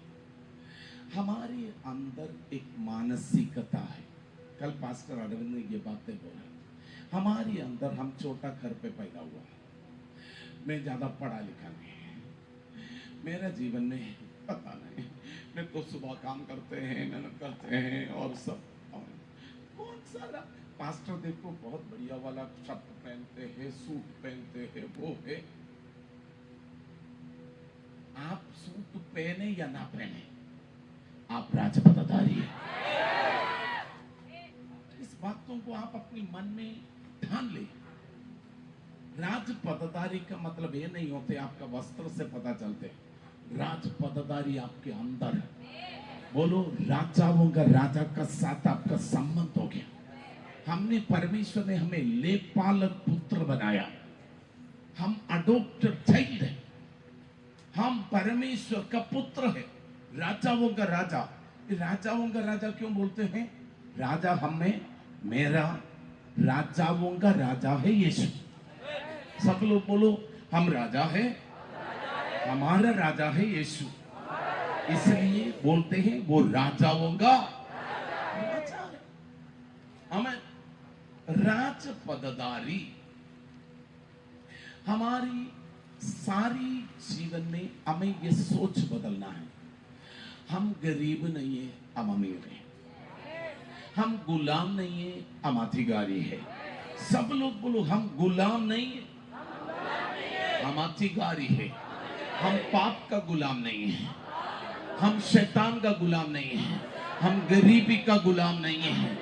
हमारे अंदर एक मानसिकता है। कल पास्टर अरविंद ने ये बातें बोला, हमारे अंदर, हम छोटा घर पे पैदा हुआ, मैं ज्यादा पढ़ा लिखा नहीं, मेरा जीवन में पता नहीं, मैं तो सुबह काम करते हैं, मेहनत करते हैं और सब, कौन सा पास्टर देखो बहुत बढ़िया वाला शर्ट पहनते हैं, सूट पहनते हैं, वो है। आप सूट पहने या ना पहने, आप राजपदधारी हैं। इस बातों को आप अपनी मन में ठान ले। राजपदधारी का मतलब ये नहीं होते आपका वस्त्र से पता चलते, राजपदधारी आपके अंदर है। बोलो, राजाओं का राजा का साथ आपका संबंध हो गया। हमने, परमेश्वर ने हमें लेपालक पुत्र बनाया, हम अडॉप्टेड चाइल्ड है, हम परमेश्वर का पुत्र है, राजाओं का राजा। राजाओं का राजा क्यों बोलते हैं? राजा हमें, मेरा राजाओं का राजा है यीशु। सब लोग बोलो, हम राजा है, हमारा राजा है यीशु, इसलिए बोलते हैं वो राजाओं का राजा है। हमें राजपदधारी, हमारी सारी जीवन में हमें ये सोच बदलना है। हम गरीब नहीं है, हम अमीर हैं। हम गुलाम नहीं है, हम अधिकारी है। सब लोग बोलो, हम गुलाम नहीं है, हम अधिकारी है। हम पाप का गुलाम नहीं है, हम शैतान का गुलाम नहीं है, हम गरीबी का गुलाम नहीं है,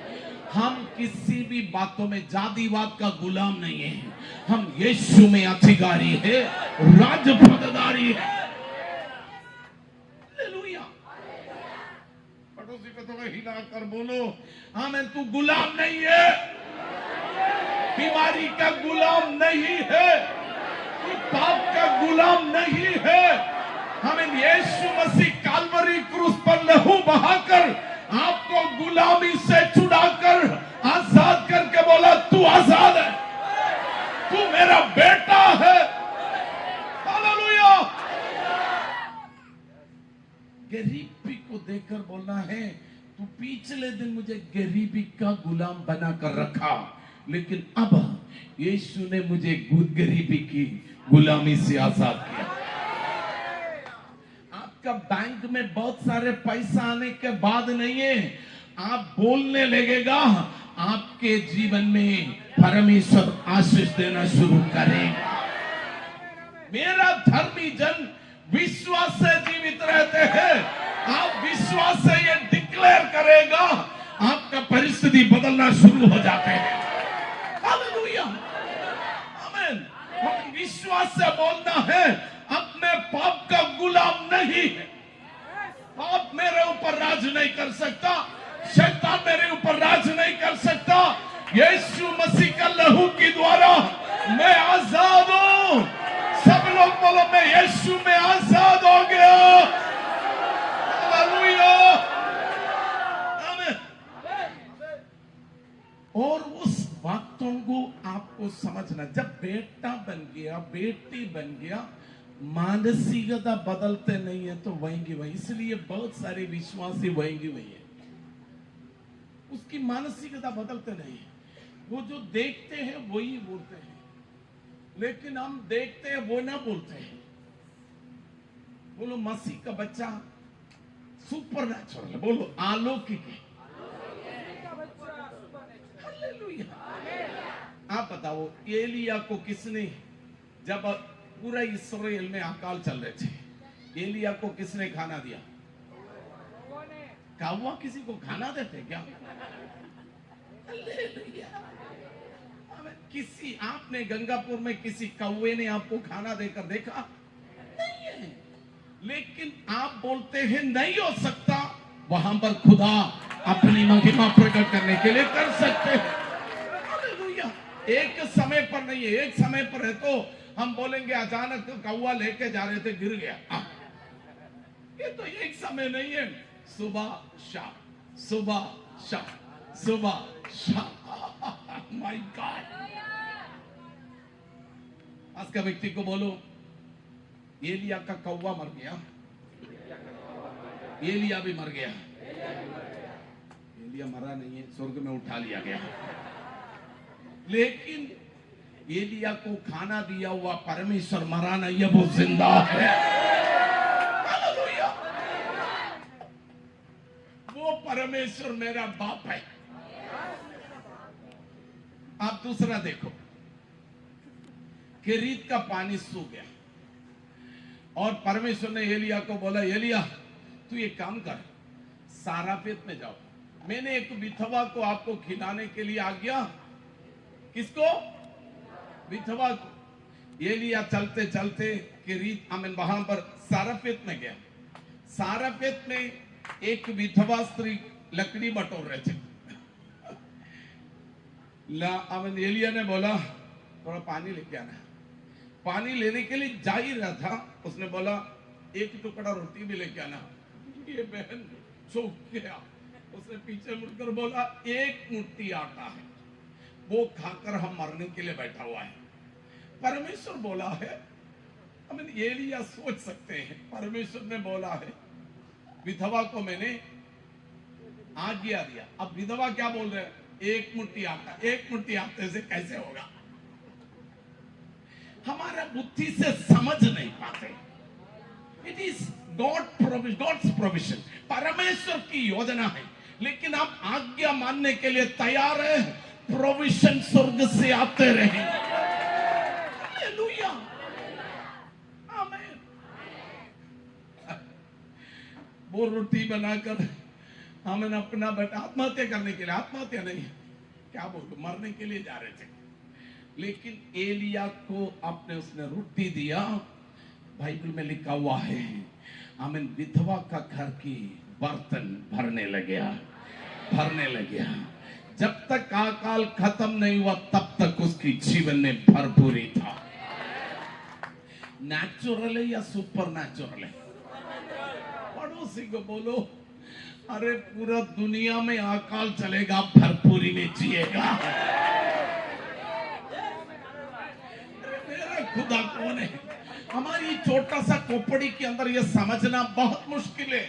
हम किसी भी बातों में जातिवाद का गुलाम नहीं है, हम यीशु में अधिकारी है, राजपदधारी है। हालेलुया। पड़ोसी को थोड़ा हिलाकर बोलो, आमीन। तू गुलाम नहीं है, बीमारी का गुलाम नहीं है, तू पाप का गुलाम नहीं है। हमें यीशु मसीह काल्वरी क्रूस पर लहू बहाकर आपको गुलामी से छुड़ाकर आजाद करके बोला, तू आजाद है, तू मेरा बेटा है। हालेलुया। गरीबी को देखकर बोलना है, तू पिछले दिन मुझे गरीबी का गुलाम बनाकर रखा, लेकिन अब यीशु ने मुझे गरीबी की गुलामी से आजाद किया। आपका बैंक में बहुत सारे पैसा आने के बाद नहीं है, आप बोलने लगेगा, आपके जीवन में परमेश्वर आशीष देना शुरू करेगा। मेरा धर्मी जन विश्वास से जीवित रहते हैं। आप विश्वास से ये डिक्लेयर करेगा, आपका परिस्थिति बदलना शुरू हो जाते हैं। हालेलुया, आमीन। हम विश्वास से बोलना है, अपने पाप का गुलाम नहीं है। पाप मेरे ऊपर राज नहीं कर सकता, शैतान मेरे ऊपर राज नहीं कर सकता। यीशु मसीह का लहू के द्वारा मैं आजाद हूं। सब लोग बोलो, मैं यीशु में आजाद हो गया। हालेलुया, आमीन। और उस बातों को आपको समझना, जब बेटा बन गया, बेटी बन गया, मानसिकता बदलते नहीं है तो वहीं की वहीं। इसलिए बहुत सारे विश्वासी वहीं की वहीं है, उसकी मानसिकता बदलते नहीं है। वो जो देखते हैं वही बोलते हैं, लेकिन हम देखते हैं वो ना बोलते हैं। बोलो, मसीह का बच्चा सुपर नेचुरल है। बोलो, अलौकिक है। हालेलुया। आप बताओ, एलिया को किसने, जब पूरा इस्राएल में अकाल चल रहे थे, एलिया को किसने खाना दिया? कौवा किसी को खाना देते क्या? किसी आपने गंगापुर में किसी कौवे ने आपको खाना देकर देखा? नहीं है। लेकिन आप बोलते हैं नहीं हो सकता, वहां पर खुदा अपनी महिमा प्रकट करने के लिए कर सकते हैं। हालेलुया। एक समय पर नहीं है, एक समय पर है तो हम बोलेंगे अचानक कौवा लेके जा रहे थे गिर गया। ये तो एक समय नहीं है, सुबह शाम, सुबह शाम, सुबह शाम। My God. आज का व्यक्ति को बोलो, एलिया का कौवा मर गया, एलिया भी मर गया। एलिया मरा नहीं है, स्वर्ग में उठा लिया गया। लेकिन एलिया को खाना दिया हुआ परमेश्वर मरा नहीं है, वो जिंदा है। हालेलुया। वो परमेश्वर मेरा बाप है। आप दूसरा देखो, केरीत का पानी सूख गया और परमेश्वर ने एलिया को बोला, एलिया तू ये काम कर, साराफेत में जाओ, मैंने एक विधवा को आपको खिलाने के लिए आज्ञा। किसको? विधवा को। एलिया चलते चलते केरीत वहां पर साराफेत में गया। साराफेत में एक विधवा स्त्री लकड़ी बटोर रहे थे। एलिया ने बोला थोड़ा पानी लेके आना। पानी लेने के लिए जा ही रहा था, उसने बोला एक टुकड़ा रोटी भी लेके आना। ये बहन चौंक गया। उसने पीछे मुड़कर बोला एक मुट्ठी आटा है, वो खाकर हम मरने के लिए बैठा हुआ है। परमेश्वर बोला है, एलिया सोच सकते हैं, परमेश्वर ने बोला है विधवा को मैंने आज्ञा दिया। अब विधवा क्या बोल रहे हैं? एक मुट्ठी आटा। एक मुट्ठी आटे से कैसे होगा? हमारा बुद्धि से समझ नहीं पाते। इट इज गॉड्स प्रोविजन, परमेश्वर की योजना है। लेकिन आप आज्ञा मानने के लिए तैयार है, प्रोविजन स्वर्ग से आते रहे। हालेलुया, आमीन। वो रोटी बनाकर हमें अपना बेटा आत्महत्या करने के लिए, आत्महत्या नहीं, क्या बोलूं, मरने के लिए जा रहे थे। लेकिन एलिया को आपने उसने रोटी दिया। बाइबल में लिखा हुआ है, आमीन, विधवा का घर की बर्तन भरने लगे, भरने लगे। जब तक अकाल खत्म नहीं हुआ तब तक उसकी जीवन में भरपूरी था। नेचुरल है या सुपर नेचुरल है? पड़ोसी को बोलो, अरे पूरा दुनिया में अकाल चलेगा, भरपूरी में जिएगा। मेरा खुदा कौन है? हमारी छोटा सा खोपड़ी के अंदर यह समझना बहुत मुश्किल है।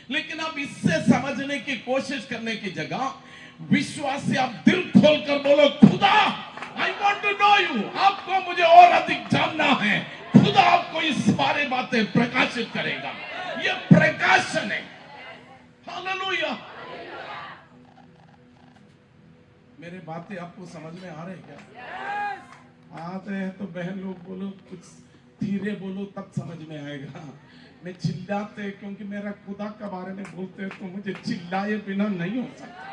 लेकिन अब इससे समझने की कोशिश करने की जगह विश्वास से आप दिल खोलकर बोलो, खुदा I want to know you. आपको मुझे और अधिक जानना है। खुदा आपको इस बारे बातें प्रकाशित करेगा। यह प्रकाशन है। हालेलुया। मेरे बातें आपको समझ में आ रहे क्या? आते हैं तो बहन लोग बोलो, कुछ धीरे बोलो तब समझ में आएगा। मैं चिल्लाते क्योंकि मेरा खुदा के बारे में बोलते हैं तो मुझे चिल्लाए बिना नहीं हो सकता।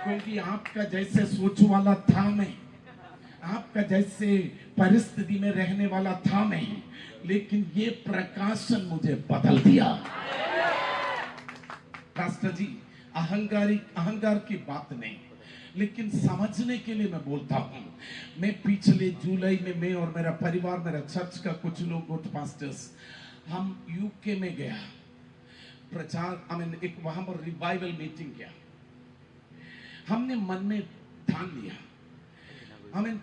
क्योंकि आपका जैसे सोच वाला था मैं, आपका जैसे परिस्थिति में रहने वाला था मैं, लेकिन ये प्रकाशन मुझे बदल दिया। पास्टर जी, अहंकार की बात नहीं, लेकिन समझने के लिए मैं बोलता हूं। मैं पिछले जुलाई में मैं और मेरा परिवार, मेरा चर्च का कुछ लोग, कुछ पास्टर्स, हम यूके में गया प्रचार, एक वहां पर रिवाइवल मीटिंग किया। हमने मन में ठान लिया,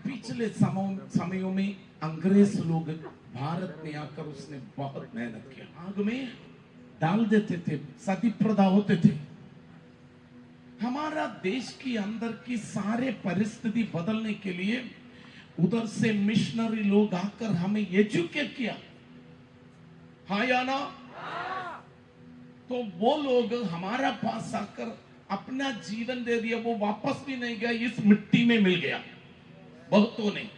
पिछले समयों में अंग्रेज लोग भारत में आकर उसने बहुत मेहनत किया, आग में डाल देते थे, सती प्रथा होते थे। हमारा देश के अंदर की सारे परिस्थिति बदलने के लिए उधर से मिशनरी लोग आकर हमें एजुकेट किया, हाँ या ना? तो वो लोग हमारा पास आकर अपना जीवन दे दिया, वो वापस भी नहीं गया, इस मिट्टी में मिल गया बहुतों ने।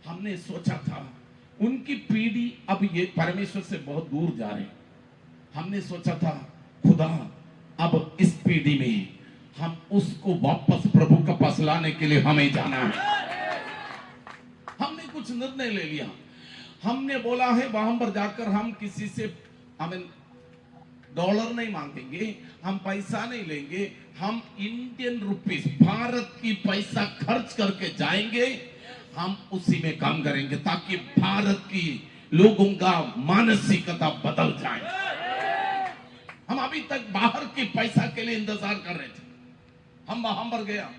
हमने सोचा था उनकी पीढ़ी अब ये परमेश्वर से बहुत दूर जा रही। हमने सोचा था खुदा अब इस पीढ़ी में हम उसको वापस प्रभु का पास लाने के लिए हमें जाना है। हमने कुछ निर्णय ले लिया। हमने बोला है वहां पर जाकर हम किसी से हमें डॉलर नहीं मांगेंगे, हम पैसा नहीं लेंगे, हम इंडियन रुपीस भारत की पैसा खर्च करके जाएंगे। हम उसी में काम करेंगे ताकि भारत की लोगों का मानसिकता बदल जाए। हम अभी तक बाहर की पैसा के लिए इंतजार कर रहे थे। हम वहां पर गया,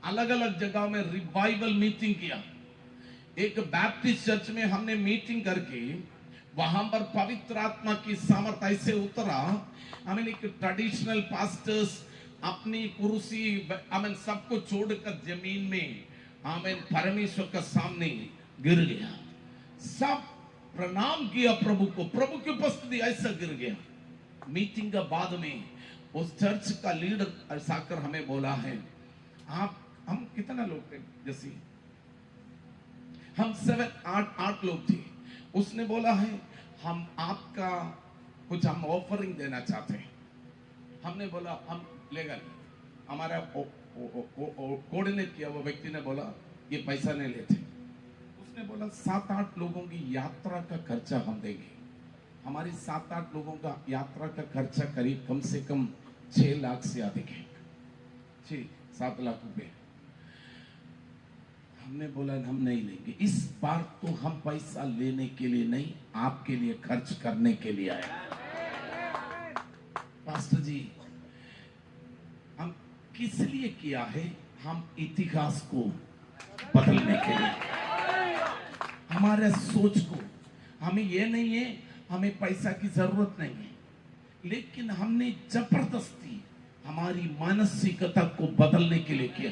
अलग अलग जगह में रिवाइवल मीटिंग किया। एक बैप्टिस्ट चर्च में हमने मीटिंग करके वहां पर पवित्र आत्मा की सामर्थ्य ऐसे उतरा। एक ट्रेडिशनल पास्टर्स अपनी कुर्सी सब कुछ छोड़कर जमीन में परमेश्वर का सामने गिर गया। सब प्रणाम किया प्रभु को, प्रभु की उपस्थिति ऐसा गिर गया। मीटिंग के बाद में उस चर्च का लीडर आकर हमें बोला है, हम कितना लोग थे, जैसे हम 8 लोग थे। उसने बोला है हम आपका कुछ हम ऑफरिंग देना चाहते हैं। हमने बोला हम लेगा नहीं। हमारा कोऑर्डिनेट किया वो व्यक्ति ने बोला ये पैसा नहीं लेते। उसने बोला 7-8 लोगों की यात्रा का खर्चा हम देंगे। हमारी 7-8 लोगों का यात्रा का खर्चा करीब कम से कम 6 लाख से अधिक है, 6-7 लाख रुपए। हमने बोला हम नहीं लेंगे, इस बार तो हम पैसा लेने के लिए नहीं, आपके लिए खर्च करने के लिए आए। पास्टर जी हम किस लिए किया है? हम इतिहास को बदलने के लिए, हमारे सोच को। हमें ये नहीं है हमें पैसा की जरूरत नहीं है, लेकिन हमने जबरदस्ती हमारी मानसिकता को बदलने के लिए किया।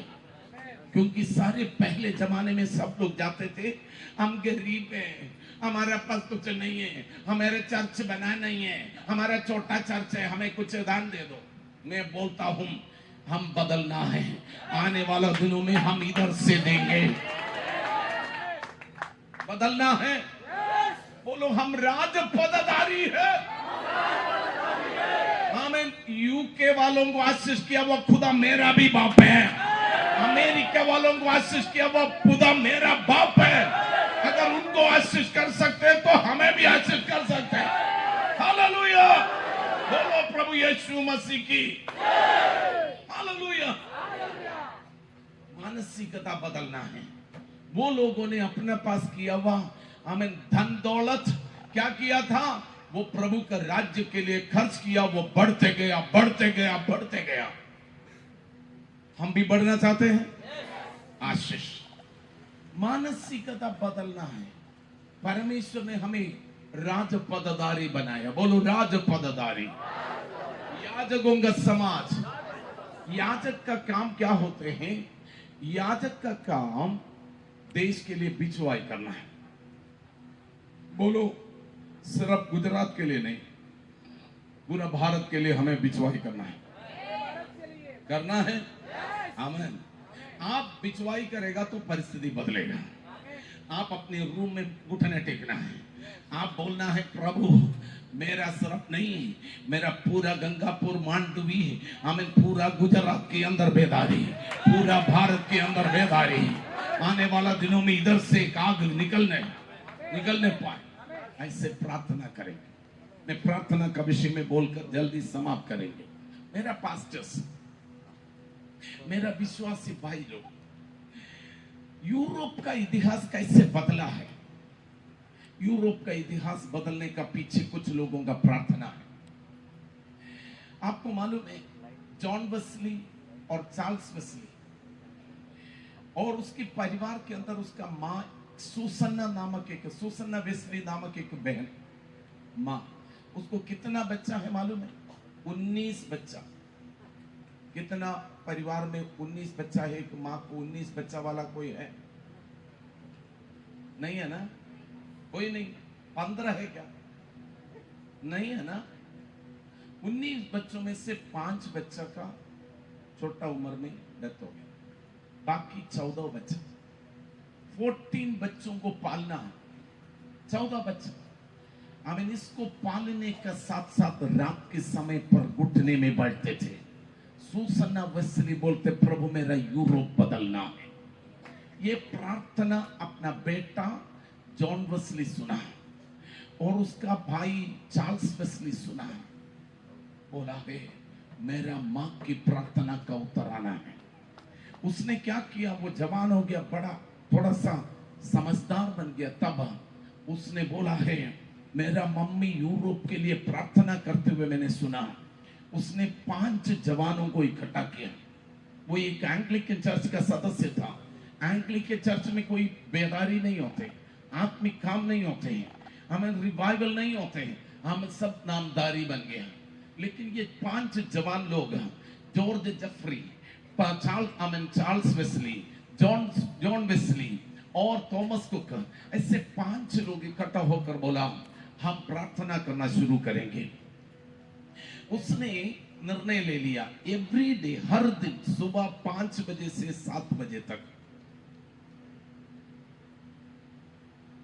क्योंकि सारे पहले जमाने में सब लोग जाते थे, हम गरीब हैं, हमारे पास कुछ नहीं है, हमारे चर्च बना नहीं है, हमारा छोटा चर्च है, हमें कुछ दान दे दो। मैं बोलता हूं हम बदलना है। आने वाले दिनों में हम इधर से देंगे, बदलना है। बोलो हम राजपदधारी है। हमें यूके वालों को आशीष किया वो खुदा मेरा भी बाप है। अमेरिका वालों को आशीष किया वो खुदा मेरा बाप है। अगर उनको आशीष कर सकते हैं तो हमें भी आशीष कर सकते हैं। हालेलुया, बोलो प्रभु यीशु मसीह की हालेलुया। मानसिकता बदलना है। वो लोगों ने अपने पास किया हुआ हमें धन दौलत क्या किया था, वो प्रभु का राज्य के लिए खर्च किया, वो बढ़ते गया बढ़ते गया बढ़ते गया। हम भी बढ़ना चाहते हैं, आशीष। मानसिकता बदलना है। परमेश्वर ने हमें राजपदधारी बनाया। बोलो राजपदधारी। याजकों का समाज। याजक का काम क्या होते हैं? याजक का काम देश के लिए बिचवाई करना है। बोलो सिर्फ गुजरात के लिए नहीं, पूरा भारत के लिए हमें बिचवाई करना है, करना है। आमीन। आप बिचवाई करेगा तो परिस्थिति बदलेगा। आप अपने रूम में घुटने टेकना है। आप बोलना है प्रभु मेरा सिर्फ नहीं, मेरा पूरा गंगापुर मांडवी हमें पूरा गुजरात के अंदर बेदारी, पूरा भारत के अंदर बेदारी। आने वाला दिनों में इधर से एक आग निकलने पाए, ऐसे प्रार्थना करेंगे। मैं प्रार्थना का विषय में बोलकर जल्दी समाप्त करेंगे। मेरा पास्टर्स, मेरा विश्वासी भाई लोग, यूरोप का इतिहास कैसे बदला है? यूरोप का इतिहास बदलने का पीछे कुछ लोगों का प्रार्थना है। आपको मालूम है जॉन वेस्ली और चार्ल्स वेस्ली और उसके परिवार के अंदर उसका मां सुसन्ना वेस्ली नामक एक बहन मां, उसको कितना बच्चा है मालूम है? 19 बच्चा। कितना परिवार में 19 बच्चा है? एक मां को 19 बच्चा वाला कोई है? नहीं है ना? कोई नहीं। 15 है क्या? नहीं है ना? 19 बच्चों में से 5 बच्चा का छोटा उम्र में डेथ हो गया, बाकी 14 बच्चे। 14 बच्चों को पालना 14 बच्चे। आमीन। इसको पालने का साथ साथ रात के समय पर घुटने में बैठते थे। सुसन्ना वेस्ली बोलते, प्रभु मेरा यूरोप बदलना है। ये प्रार्थना अपना बेटा जॉन वेस्ली सुना और उसका भाई चार्ल्स वेस्ली सुना। बोला है मेरा मां की प्रार्थना का उत्तर आना है। उसने क्या किया, वो जवान हो गया, बड़ा थोड़ा सा समझदार बन गया। तब उसने बोला है मेरा मम्मी यूरोप के लिए प्रार्थना करते हुए मैंने सुना। उसने 5 जवानों को इकट्ठा किया। वो एक एंग्लिकन चर्च का सदस्य था। एंग्लिकन चर्च में कोई बेदारी नहीं होते, आत्मिक काम नहीं होते, हमें रिवाइवल नहीं होते, हम सब नामदारी बन गया। लेकिन ये 5 जवान लोग, George Jeffrey, Charles Wesley, John Wesley और थॉमस कुक, ऐसे 5 लोग इकट्ठा होकर बोला हम प्रार्थना करना शुरू करेंगे। उसने निर्णय ले लिया एवरी डे, हर दिन सुबह 5 बजे से 7 बजे तक,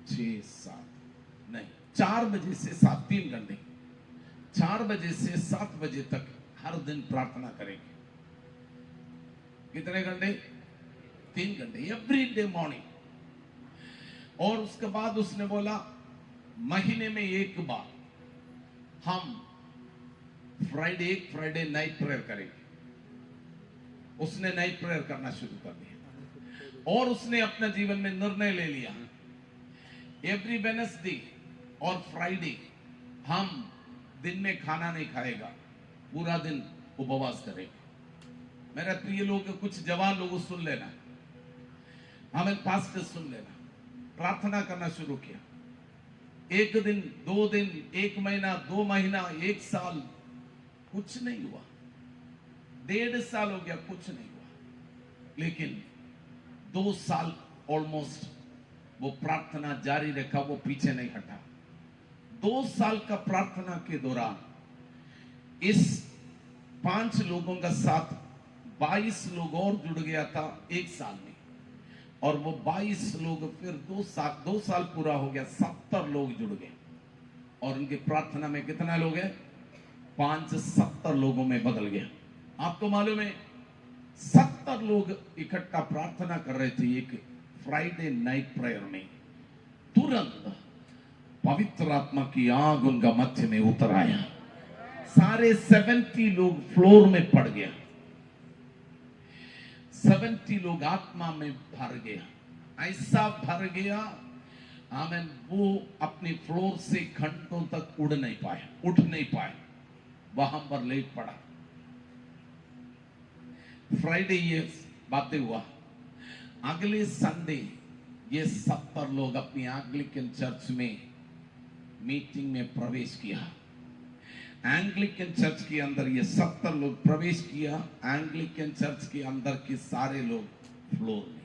6-7 नहीं 4 बजे से 7, 3 घंटे, 4 बजे से 7 बजे तक हर दिन प्रार्थना करेंगे। कितने घंटे? 3 घंटे एवरी डे मॉर्निंग। और उसके बाद उसने बोला महीने में एक बार हम फ्राइडे नाइट प्रेयर करेंगे। उसने नाइट प्रेयर करना शुरू कर दिया और उसने अपने जीवन में निर्णय ले लिया एवरी वेडनेसडे और फ्राइडे हम दिन में खाना नहीं खाएगा, पूरा दिन उपवास करेगा। मेरे प्रिय लोग, कुछ जवान लोग सुन लेना, हमें पास्टर सुन लेना। प्रार्थना करना शुरू किया। 1 दिन, 2 दिन, 1 महीना, 2 महीना, 1 साल, कुछ नहीं हुआ। 1.5 साल हो गया, कुछ नहीं हुआ। लेकिन 2 साल ऑलमोस्ट वो प्रार्थना जारी रखा, वो पीछे नहीं हटा। 2 साल का प्रार्थना के दौरान इस 5 लोगों का साथ 22 लोग और जुड़ गया था 1 साल में। और वो 22 लोग फिर 2 साल पूरा हो गया, 70 लोग जुड़ गए। और उनकी प्रार्थना में कितना लोग हैं? 570 लोगों में बदल गया। आपको मालूम है 70 लोग इकट्ठा प्रार्थना कर रहे थे एक फ्राइडे नाइट प्रेयर में। तुरंत पवित्र आत्मा की आग उनका मध्य में उतर आया। सारे 70 लोग फ्लोर में पड़ गया। 70 लोग आत्मा में भर गया, ऐसा भर गया आमेन। वो अपनी फ्लोर से घंटों तक उड़ नहीं पाए, उठ नहीं पाए, वहां पर लेट पड़ा। फ्राइडे ये बातें हुआ। अगले संडे ये 70 लोग अपनी एंग्लिकन चर्च में मीटिंग में प्रवेश किया। एंग्लिकन चर्च के अंदर ये 70 लोग प्रवेश किया। एंग्लिकन चर्च के अंदर के सारे लोग फ्लोर में,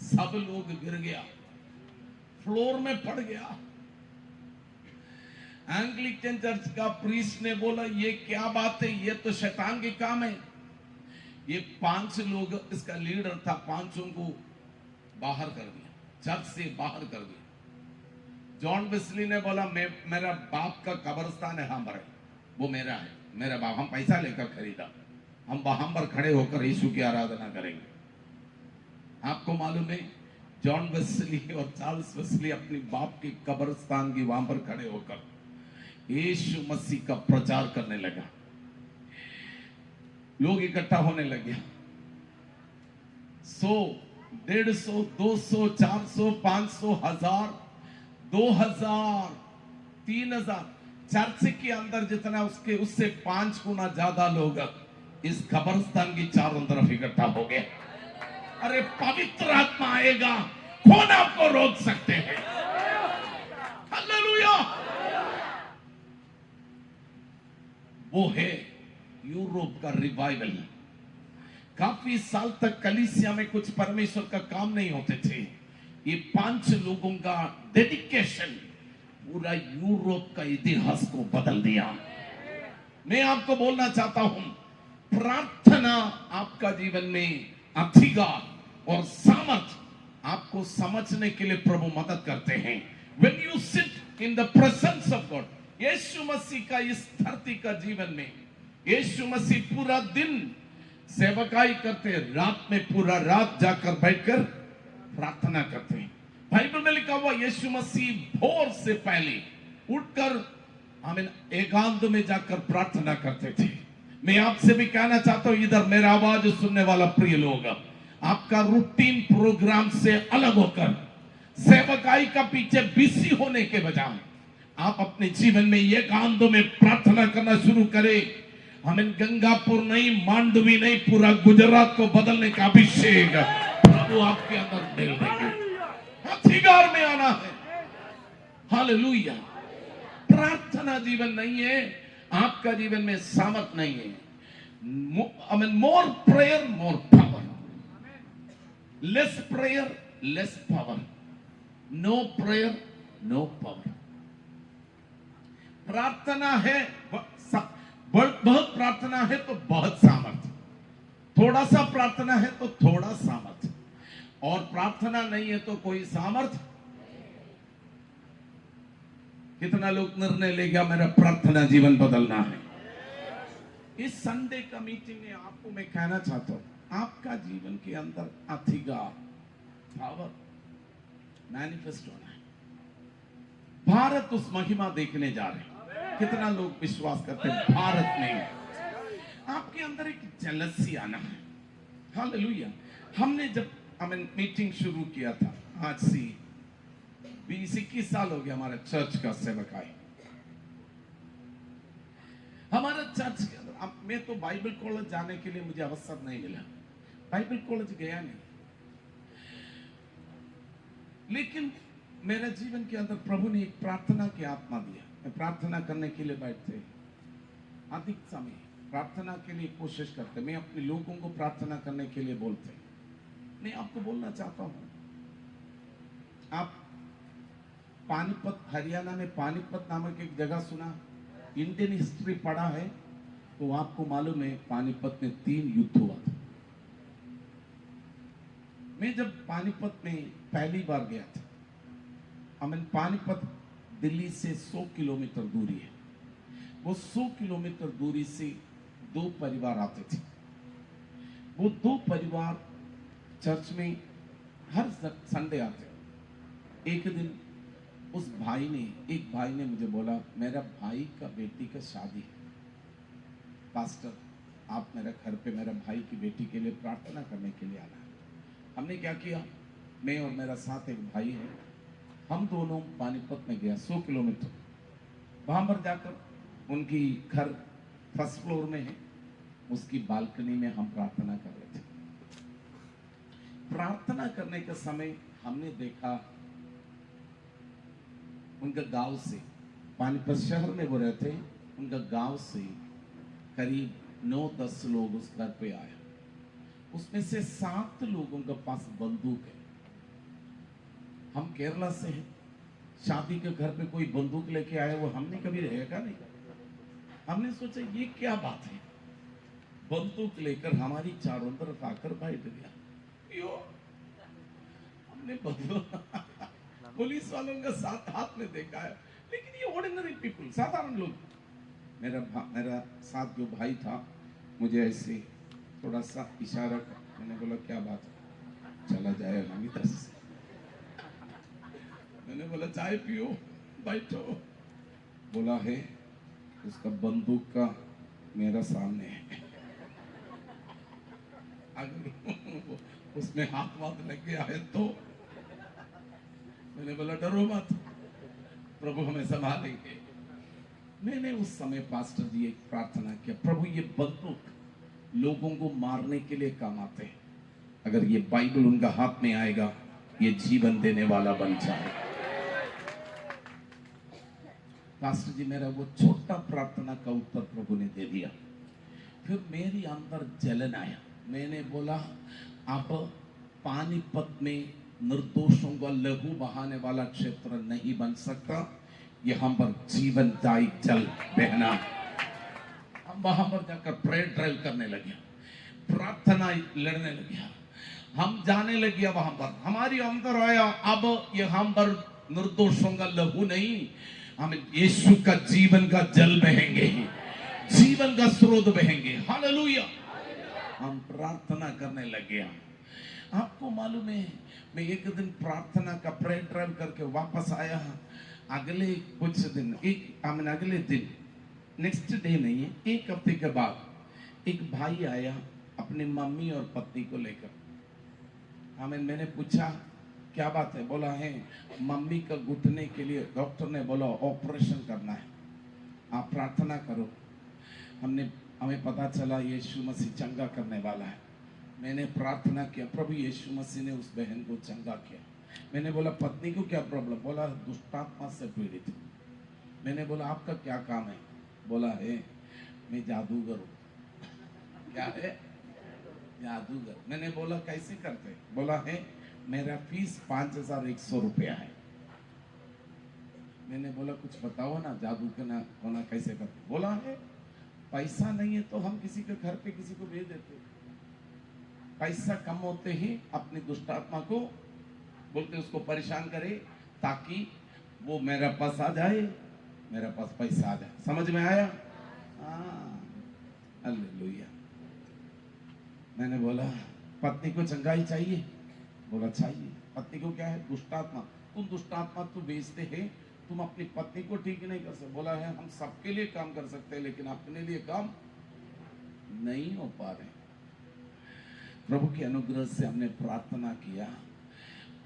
सब लोग गिर गया, फ्लोर में पड़ गया। एंग्लिकन चर्च का प्रीस्ट ने बोला ये क्या बात है, ये तो शैतान के काम है। ये 5 लोग, इसका लीडर था, 5 को बाहर कर दिया, चर्च से बाहर कर दिया। जॉन वेस्ली ने बोला मेरा बाप का कब्रिस्तान है, पर वो मेरा है, मेरा बाप, हम पैसा लेकर खरीदा, हम वहां पर खड़े होकर यीशु की आराधना करेंगे। आपको मालूम है जॉन वेस्ली और चार्ल्स वेस्ली अपने बाप के कब्रिस्तान की वहां पर खड़े होकर यीशु मसीह का प्रचार करने लगा। लोग इकट्ठा होने लगे। 100, 150, 200, 400, 500, 1000, 2000, 3000। चर्च के अंदर जितना उससे 5 गुना ज्यादा लोग इस कब्रिस्तान की चारों तरफ इकट्ठा हो गए। अरे पवित्र आत्मा आएगा, कौन आपको रोक सकते हैं? हालेलुया। वो है यूरोप का रिवाइवल। काफी साल तक कलीसिया में कुछ परमेश्वर का काम नहीं होते थे। ये 5 लोगों का डेडिकेशन पूरा यूरोप का इतिहास को बदल दिया। मैं आपको बोलना चाहता हूं, प्रार्थना आपका जीवन में अधिकार और सामर्थ आपको समझने के लिए प्रभु मदद करते हैं। When you sit in the presence of God, यीशु मसीह का इस धरती का जीवन में यीशु मसीह पूरा दिन सेवकाई करते हैं, रात में पूरा रात जाकर बैठकर प्रार्थना करते हैं। बाइबल में लिखा हुआ यीशु मसीह भोर से पहले उठकर हमें एकांत में जाकर प्रार्थना करते थे। मैं आपसे भी कहना चाहता हूं, इधर मेरा आवाज सुनने वाला प्रिय लोग, आपका रूटीन प्रोग्राम से अलग होकर सेवकाई का पीछे बिजी होने के बजाय आप अपने जीवन में एकांत में प्रार्थना करना शुरू करें। हमें गंगापुर नहीं, मांडवी नहीं, पूरा गुजरात को बदलने का अभिषेक प्रभु आपके अंदर मिल देंगे। अधिकार में आना है। हालेलुया। प्रार्थना जीवन नहीं है, आपका जीवन में सामर्थ नहीं है। More prayer more power, less prayer less power, no prayer no power. प्रार्थना है, बहुत प्रार्थना है तो बहुत सामर्थ्य, थोड़ा सा प्रार्थना है तो थोड़ा सामर्थ्य, और प्रार्थना नहीं है तो कोई सामर्थ्य। कितना लोग निर्णय ले गया मेरा प्रार्थना जीवन बदलना है। इस संडे का मीटिंग में आपको मैं कहना चाहता हूं, आपका जीवन के अंदर अधिकार पावर मैनिफेस्ट होना है। भारत उस महिमा देखने जा रहे हैं। कितना लोग विश्वास करते हैं भारत में आपके अंदर एक जेलसी आना है। हालेलुया। हमने जब मीटिंग शुरू किया था, आज से 20-21 साल हो गया हमारे चर्च का सेवकाई। हमारा चर्च के अंदर मैं तो बाइबल कॉलेज जाने के लिए मुझे अवसर नहीं मिला, बाइबल कॉलेज गया नहीं, लेकिन मेरे जीवन के अंदर प्रभु ने एक प्रार्थना की आत्मा दिया। मैं प्रार्थना करने के लिए बैठते, अधिक समय प्रार्थना के लिए कोशिश करते, मैं अपने लोगों को प्रार्थना करने के लिए बोलते। मैं आपको बोलना चाहता हूं, आप पानीपत, हरियाणा में पानीपत नामक एक जगह सुना, इंडियन हिस्ट्री पढ़ा है तो आपको मालूम है पानीपत में 3 युद्ध हुआ था। मैं जब पानीपत में पहली बार गया था, पानीपत दिल्ली से 100 किलोमीटर दूरी है। वो 100 किलोमीटर दूरी से 2 परिवार आते थे। वो 2 परिवार चर्च में हर संडे आते। एक दिन एक भाई ने मुझे बोला, मेरा भाई का बेटी का शादी है, पास्टर आप मेरे घर पे मेरा भाई की बेटी के लिए प्रार्थना करने के लिए आना है। हमने क्या किया, मैं और मेरा साथ एक भाई है, हम दोनों पानीपत में गया 100 किलोमीटर। वहां पर जाकर उनकी घर फर्स्ट फ्लोर में है, उसकी बालकनी में हम प्रार्थना कर रहे थे। प्रार्थना करने के समय हमने देखा उनका गांव से, पानीपत शहर में वो रहते हैं, उनका गांव से करीब 9-10 लोग उस घर पे आए। उसमें से 7 लोगों के पास बंदूक है। हम केरला से हैं, शादी के घर पे कोई बंदूक लेके आया, वो हमने कभी रहेगा नहीं। हमने सोचा ये क्या बात है, बंदूक लेकर हमारी चारों तरफ आकर बैठ गया। यो हमने पुलिस वालों का साथ हाथ में देखा है, लेकिन ये ऑर्डिनरी पीपल, साधारण लोग। मेरा साथ जो भाई था मुझे ऐसे थोड़ा सा इशारा कर, मैंने बोला क्या बात है, चला जाएगा हम इधर से। मैंने बोला चाय पियो, बैठो। बोला है उसका बंदूक का मेरा सामने है, अगर उसमें हाथ लग गया है तो। मैंने बोला डरो मत, प्रभु हमें संभालेंगे। मैंने उस समय पास्टर जी एक प्रार्थना किया, प्रभु ये बंदूक लोगों को मारने के लिए काम आते हैं, अगर ये बाइबल उनका हाथ में आएगा ये जीवन देने वाला बन जाए। पास्टर जी मेरा वो छोटा प्रार्थना का उत्तर प्रभु ने दे दिया। फिर मेरी अंदर जलन आया, मैंने बोला अब पानीपत में निर्दोषों का लहू बहाने वाला क्षेत्र नहीं बन सकता, यहाँ पर जीवनदायी जल बहना। हम वहां पर जाकर प्रेयर ड्राइव करने लगे, प्रार्थना लड़ने लगे। हम जाने लगे वहां पर, हमारी अंदर आया अब यहाँ पर निर्दोषों का लहू नहीं, हमें यीशु का जीवन का जल बहेंगे, जीवन का स्रोत बहेंगे। हालेलुया। हम प्रार्थना करने लगे। आपको मालूम है, मैं एक दिन प्रार्थना का प्रेयर ड्राइव करके वापस आया। अगले कुछ दिन, अगले दिन, नेक्स्ट डे नहीं है, एक हफ्ते के बाद एक भाई आया अपनी मम्मी और पत्नी को लेकर। मैंने पूछा क्या बात है? बोला है मम्मी का घुटने के लिए डॉक्टर ने बोला ऑपरेशन करना है, आप प्रार्थना करो। हमें पता चला यीशु मसीह चंगा करने वाला है। मैंने प्रार्थना किया, प्रभु यीशु मसीह ने उस बहन को चंगा किया। मैंने बोला पत्नी को क्या प्रॉब्लम? बोला दुष्टात्मा से पीड़ित। मैंने बोला आपका क्या काम है? बोला है मैं जादूगर हूं। क्या है? जादूगर। मैंने बोला कैसे करते? बोला है मेरा फीस 5100 रुपया है। मैंने बोला कुछ बताओ ना, जादू के ना होना कैसे करते? बोला है पैसा नहीं है तो हम किसी के घर पे किसी को भेज देते, पैसा कम होते ही अपनी दुष्टात्मा को बोलते उसको परेशान करे ताकि वो मेरे पास आ जाए, मेरे पास पैसा आ जाए। समझ में आया? हालेलुया। मैंने बोला पत्नी को चंगाई चाहिए? बोला चाहिए। पत्नी को क्या है? दुष्टात्मा। तुम दुष्टात्मा तो बेचते हैं, तुम अपनी पत्नी को ठीक नहीं कर सकते। बोला है हम सबके लिए काम कर सकते हैं लेकिन अपने लिए काम नहीं हो पा रहे। प्रभु के अनुग्रह से हमने प्रार्थना किया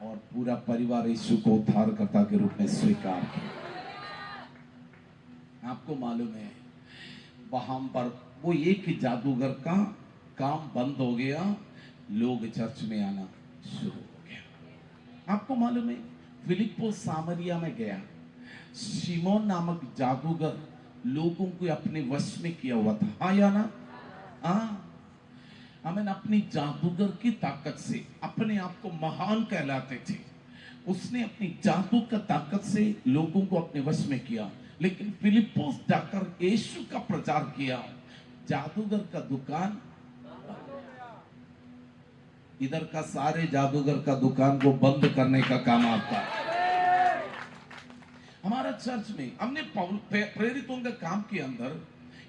और पूरा परिवार यीशु को उद्धारकर्ता के रूप में स्वीकार किया। आपको मालूम है वहां पर वो एक जादूगर का काम बंद हो गया, लोग चर्च में आना शुरू हो गया। आपको मालूम है फिलिप्पो सामरिया में गया, शिमोन नामक जादूगर लोगों को अपने वश में किया हुआ था। हाँ या ना? हमें अपनी जादूगर की ताकत से अपने आप को महान कहलाते थे। उसने अपनी जादू का ताकत से लोगों को अपने वश में किया। लेकिन फिलिप्पोस जाकर यीशु का प्रचार किया, जादूगर का दुकान, इधर का सारे जादूगर का दुकान को बंद करने का काम आता है। हमारा चर्च में हमने प्रेरितों का काम के अंदर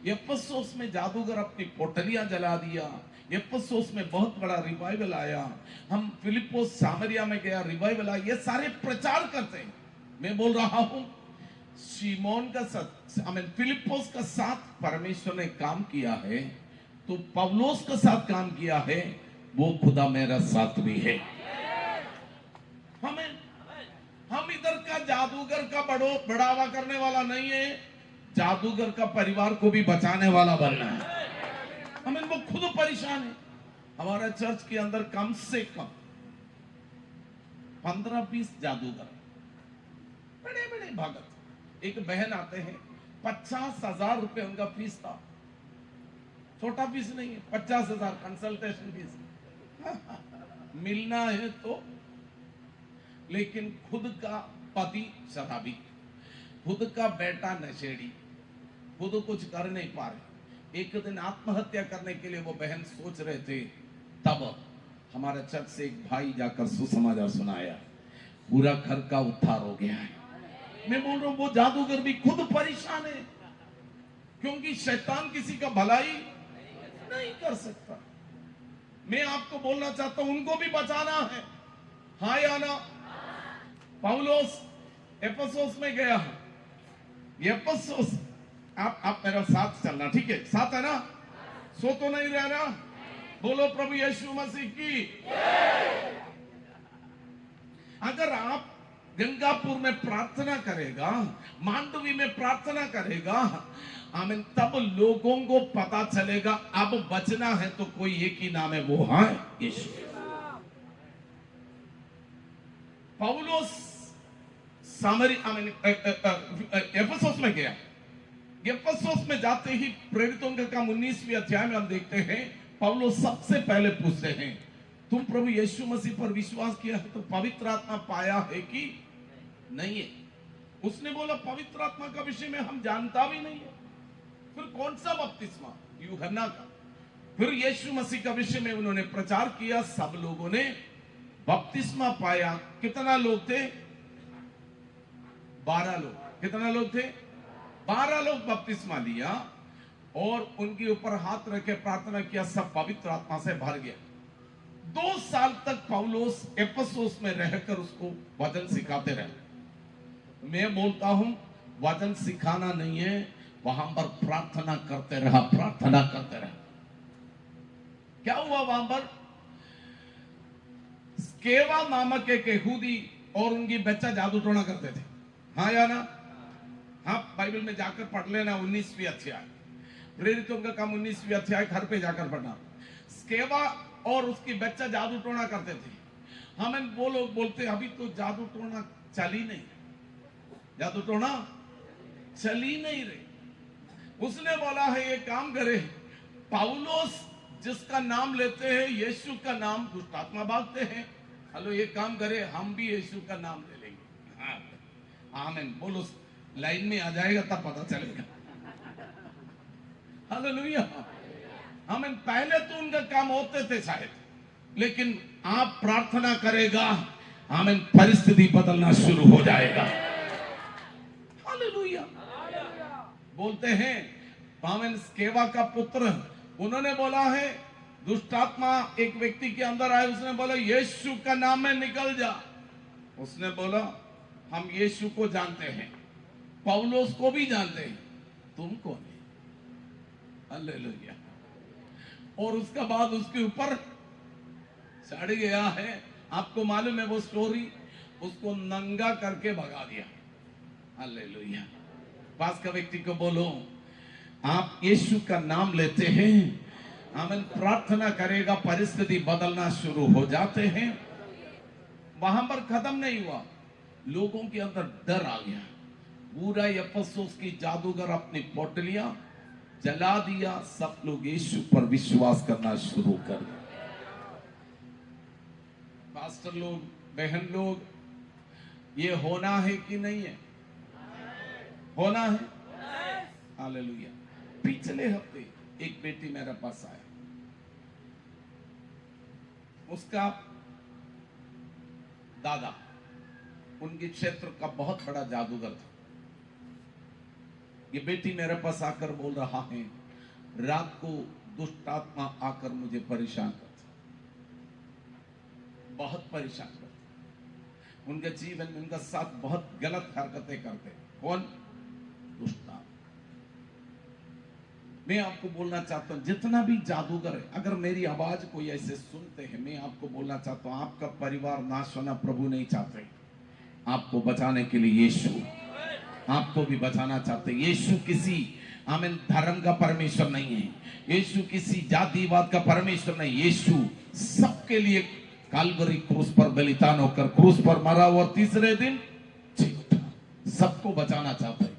एफेसोस में जादूगर अपनी पोटलियां जला दिया। एफेसोस में बहुत बड़ा रिवाइवल आया। हम फिलिप्पोस सामरिया में गया, रिवाइवल आया। ये सारे प्रचार करते हैं। मैं बोल रहा हूं शिमोन का साथ, फिलिप्पोस का साथ परमेश्वर ने काम किया है तो पौलुस का साथ काम किया है, वो खुदा मेरा साथ भी है। हम इधर का जादूगर का बढ़ावा करने वाला नहीं है, जादूगर का परिवार को भी बचाने वाला बनना है। वो खुद परेशान है। हमारा चर्च के अंदर कम से कम 15-20 जादूगर, बड़े बड़े भगत। एक बहन आते हैं, 50,000 रुपए उनका फीस था। छोटा फीस नहीं है, 50,000 कंसल्टेशन फीस। मिलना है तो, लेकिन खुद का पति शराबी, खुद का बेटा नशेड़ी, खुद कुछ कर नहीं पा रहे। एक दिन आत्महत्या करने के लिए वो बहन सोच रहे थे, तब हमारे चर्च से एक भाई जाकर सुसमाचार सुनाया, पूरा घर का उद्धार हो गया है। मैं बोल रहा हूं वो जादूगर भी खुद परेशान है, क्योंकि शैतान किसी का भलाई नहीं कर सकता। मैं आपको बोलना चाहता हूं उनको भी बचाना है। हाँ या ना? पौलुस एफेसोस में गया है। एफेसोस, आप मेरा साथ चलना, ठीक है? साथ है ना? सो तो नहीं रहना। बोलो प्रभु यीशु मसीह की। अगर आप गंगापुर में प्रार्थना करेगा, मांडवी में प्रार्थना करेगा, तब लोगों को पता चलेगा अब बचना है तो कोई एक ही नाम है, वो है यीशु। पौलुस एफेसोस में गया। एफेसोस में जाते ही प्रेरितों का काम 19वें अध्याय में हम देखते हैं, पौलुस सबसे पहले पूछते हैं तुम प्रभु यीशु मसीह पर विश्वास किया है तो पवित्र आत्मा पाया है कि नहीं है? उसने बोला पवित्र आत्मा का विषय में हम जानता भी नहीं है। फिर कौन सा बपतिस्मा? यूहन्ना का। फिर यीशु मसीह का विषय में उन्होंने प्रचार किया, सब लोगों ने बपतिस्मा पाया। कितना लोग थे? 12 लोग। कितना लोग थे? 12 लोग बपतिस्मा लिया और उनके ऊपर हाथ रखे प्रार्थना किया, सब पवित्र आत्मा से भर गया। 2 साल तक पौलुस एफेसुस में रहकर उसको वचन सिखाते रहे। मैं बोलता हूं वचन सिखाना नहीं है, वहां पर प्रार्थना करते रहा, प्रार्थना करते रहा। क्या हुआ वहां पर? स्केवा नामक एक यहूदी और उनकी बच्चा जादू टोना करते थे। हाँ या ना? हाँ, बाइबल में जाकर पढ़ लेना, 19वीं अध्याय, प्रेरितों का काम 19वीं अध्याय, घर पे जाकर पढ़ना। स्केवा और उसकी बच्चा जादू टोना करते थे। हमें वो लोग बोलते अभी तो जादू टोना चल ही नहीं, जादू टोना चल ही नहीं रही। उसने बोला है ये काम करे, पौलुस जिसका नाम लेते हैं, यीशु का नाम, दुष्ट आत्मा भागते हैं। हेलो, ये काम करे, हम भी यीशु का नाम ले लेंगे। हाँ, आमीन बोलो, लाइन में आ जाएगा तब पता चलेगा। हालेलुया। आमीन। पहले तो उनका काम होते थे शायद, लेकिन आप प्रार्थना करेगा, आमीन, परिस्थिति बदलना शुरू हो जाएगा। हालेलुया। बोलते हैं आमीन, स्केवा का पुत्र, उन्होंने बोला है, दुष्ट आत्मा एक व्यक्ति के अंदर आए, उसने बोला यीशु का नाम में निकल जा। उसने बोला हम यीशु को जानते हैं, पौलुस को भी जानते हैं, तुम कौन है? हालेलुया। और उसका बाद उसके ऊपर चढ़ गया है। आपको मालूम है वो स्टोरी, उसको नंगा करके भगा दिया। हालेलुया। पास का व्यक्ति को बोलो, आप यीशु का नाम लेते हैं, आमीन, प्रार्थना करेगा, परिस्थिति बदलना शुरू हो जाते हैं। वहां पर खत्म नहीं हुआ, लोगों के अंदर डर आ गया। पूरा एफेसुस की जादूगर अपनी पोटलियां जला दिया, सब लोग यीशु पर विश्वास करना शुरू कर दिया। पास्टर लोग, बहन लोग, ये होना है कि नहीं है? होना है। हालेलुया। पिछले हफ्ते एक बेटी मेरे पास आया, उसका दादा उनके क्षेत्र का बहुत बड़ा जादूगर था। ये बेटी मेरे पास आकर बोल रहा है, रात को दुष्ट आत्मा आकर मुझे परेशान करता, बहुत परेशान करता, उनके जीवन में उनका साथ बहुत गलत हरकतें करते। कौन? दुष्ट आत्मा। मैं आपको बोलना चाहता हूं, जितना भी जादूगर है, अगर मेरी आवाज कोई ऐसे सुनते हैं, मैं आपको बोलना चाहता हूं, आपका परिवार नाश होना प्रभु नहीं चाहते। आपको बचाने के लिए यीशु आपको भी बचाना चाहते। यीशु किसी आमीन धर्म का परमेश्वर नहीं है, यीशु किसी जातिवाद का परमेश्वर नहीं। यीशु सबके लिए काल्वरी क्रूस पर बलिदान होकर क्रूस पर मरा और तीसरे दिन जी उठा, सबको बचाना चाहते हैं।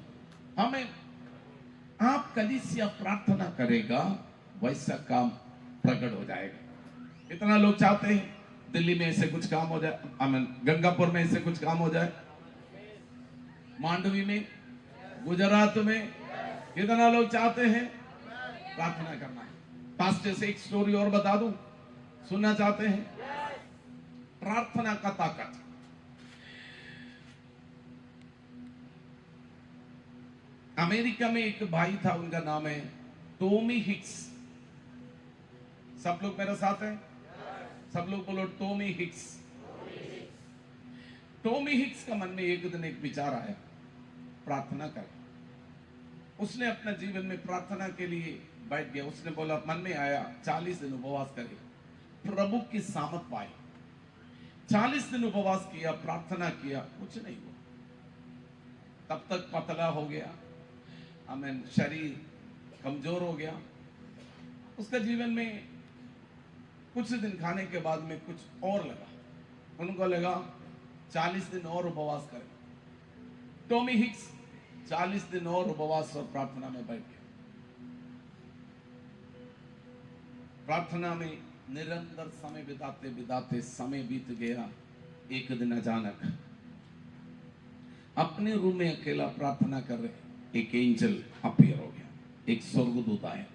हमें आप कलीसिया प्रार्थना करेगा, वैसा काम प्रकट हो जाएगा। इतना लोग चाहते हैं दिल्ली में ऐसे कुछ काम हो जाए, आमीन, गंगापुर में ऐसे कुछ काम हो जाए, मांडवी में, गुजरात में, कितना लोग चाहते हैं प्रार्थना करना है। पास्टर से एक स्टोरी और बता दूं, सुनना चाहते हैं? प्रार्थना का ताकत। अमेरिका में एक भाई था, उनका नाम है टॉमी हिक्स। सब लोग मेरे साथ हैं? सब लोग बोलो टॉमी हिक्स। टॉमी हिक्स का मन में एक दिन एक विचार आया, प्रार्थना कर। उसने अपने जीवन में प्रार्थना के लिए बैठ गया। उसने बोला, मन में आया 40 दिन उपवास करे, प्रभु की सामत पाए। 40 दिन उपवास किया, प्रार्थना किया, कुछ नहीं हुआ। तब तक पतला हो गया, आमीन, शरीर कमजोर हो गया। उसका जीवन में कुछ दिन खाने के बाद में कुछ और लगा। उनको लगा 40 दिन और उपवास करें। टॉमी हिक्स 40 दिन और उपवास और प्रार्थना में बैठ गया। प्रार्थना में निरंतर समय बिताते बिताते समय बीत गया। एक दिन अचानक अपने रूम में अकेला प्रार्थना कर रहे, एक एंजल अपीयर हो गया, एक स्वर्गदूत आया,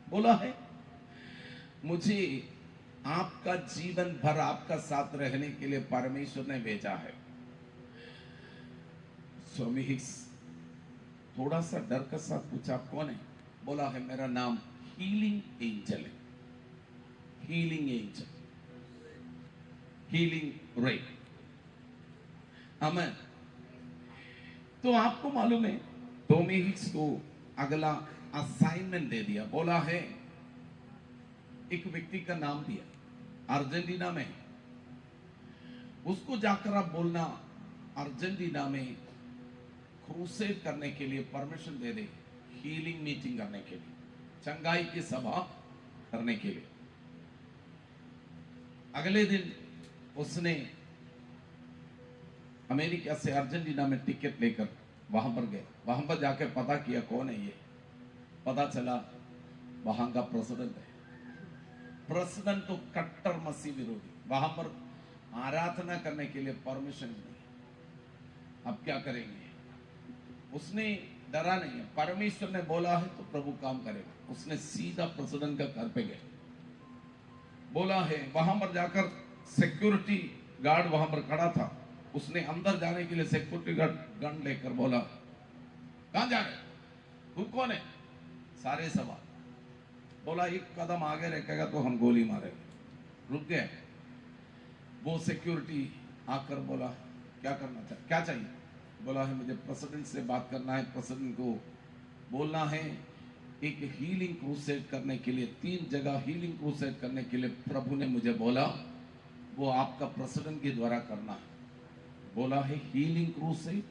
बोला है मुझे आपका जीवन भर आपका साथ रहने के लिए परमेश्वर ने भेजा है। स्वामी हिक्स थोड़ा सा डर के साथ पूछा, आप कौन है? बोला है मेरा नाम हीलिंग एंजल है। हीलिंग एंजल, हीलिंग रे। आमेन। तो आपको मालूम है टॉमी हिक्स को अगला असाइनमेंट दे दिया। बोला है एक व्यक्ति का नाम दिया, अर्जेंटीना में, उसको जाकर आप बोलना अर्जेंटीना में क्रूसेड करने के लिए परमिशन दे दे, हीलिंग मीटिंग करने के लिए, चंगाई की सभा करने के लिए। अगले दिन उसने अमेरिका से अर्जेंटीना में टिकट लेकर वहां पर गए। वहां पर जाकर पता किया कौन है ये। पता चला वहां का प्रेसिडेंट है। प्रेसिडेंट तो कट्टर मसीह विरोधी, वहां पर आराधना करने के लिए परमिशन नहीं। अब क्या करेंगे? उसने डरा नहीं है, परमेश्वर ने बोला है तो प्रभु काम करेगा। उसने सीधा प्रेसिडेंट का घर पे गए। बोला है वहां पर जाकर सिक्योरिटी गार्ड वहां पर खड़ा था। उसने अंदर जाने के लिए सिक्योरिटी गार्ड गन लेकर बोला, कहां जा रहे, तू कौन है? सारे सवाल। बोला एक कदम आगे रखेगा तो हम गोली मारेंगे। रुक गए। वो सिक्योरिटी आकर बोला क्या करना चाहिए, क्या चाहिए? बोला है मुझे प्रेसिडेंट से बात करना है, प्रेसिडेंट को बोलना है एक हीलिंग क्रूसेड करने के लिए, 3 जगह हीलिंग क्रूसेड करने के लिए प्रभु ने मुझे बोला, वो आपका प्रेसिडेंट के द्वारा करना है। बोला है हीलिंग क्रूसेड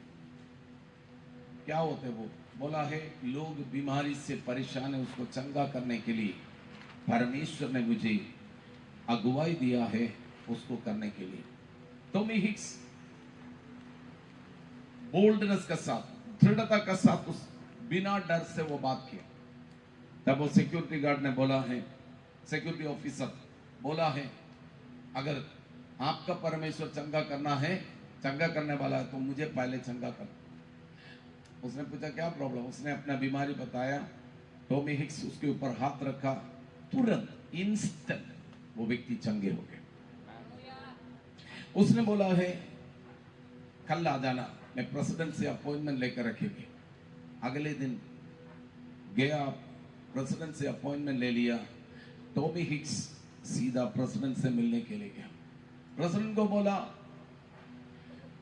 क्या होते वो? बोला है लोग बीमारी से परेशान है, उसको चंगा करने के लिए परमेश्वर ने मुझे अगुवाई दिया है उसको करने के लिए। टॉमी हिक्स बोल्डनेस के साथ, दृढ़ता के साथ, उस बिना डर से वो बात किया। तब वो सिक्योरिटी गार्ड ने बोला है, सिक्योरिटी ऑफिसर बोला है अगर आपका परमेश्वर चंगा करना है, चंगा करने वाला है, तो मुझे पहले चंगा कर। उसने पूछा क्या प्रॉब्लम? उसने अपना बीमारी बताया। टॉमी हिक्स उसके ऊपर हाथ रखा, तुरंत इंस्टेंट वो व्यक्ति चंगे हो गए। उसने बोला है कल आ जाना, मैं प्रेसिडेंट से अपॉइंटमेंट लेकर रखेंगे। अगले दिन गया, प्रेसिडेंट से अपॉइंटमेंट ले लिया। टॉमी हिक्स सीधा प्रेसिडेंट से मिलने के लिए गया। प्रेसिडेंट को बोला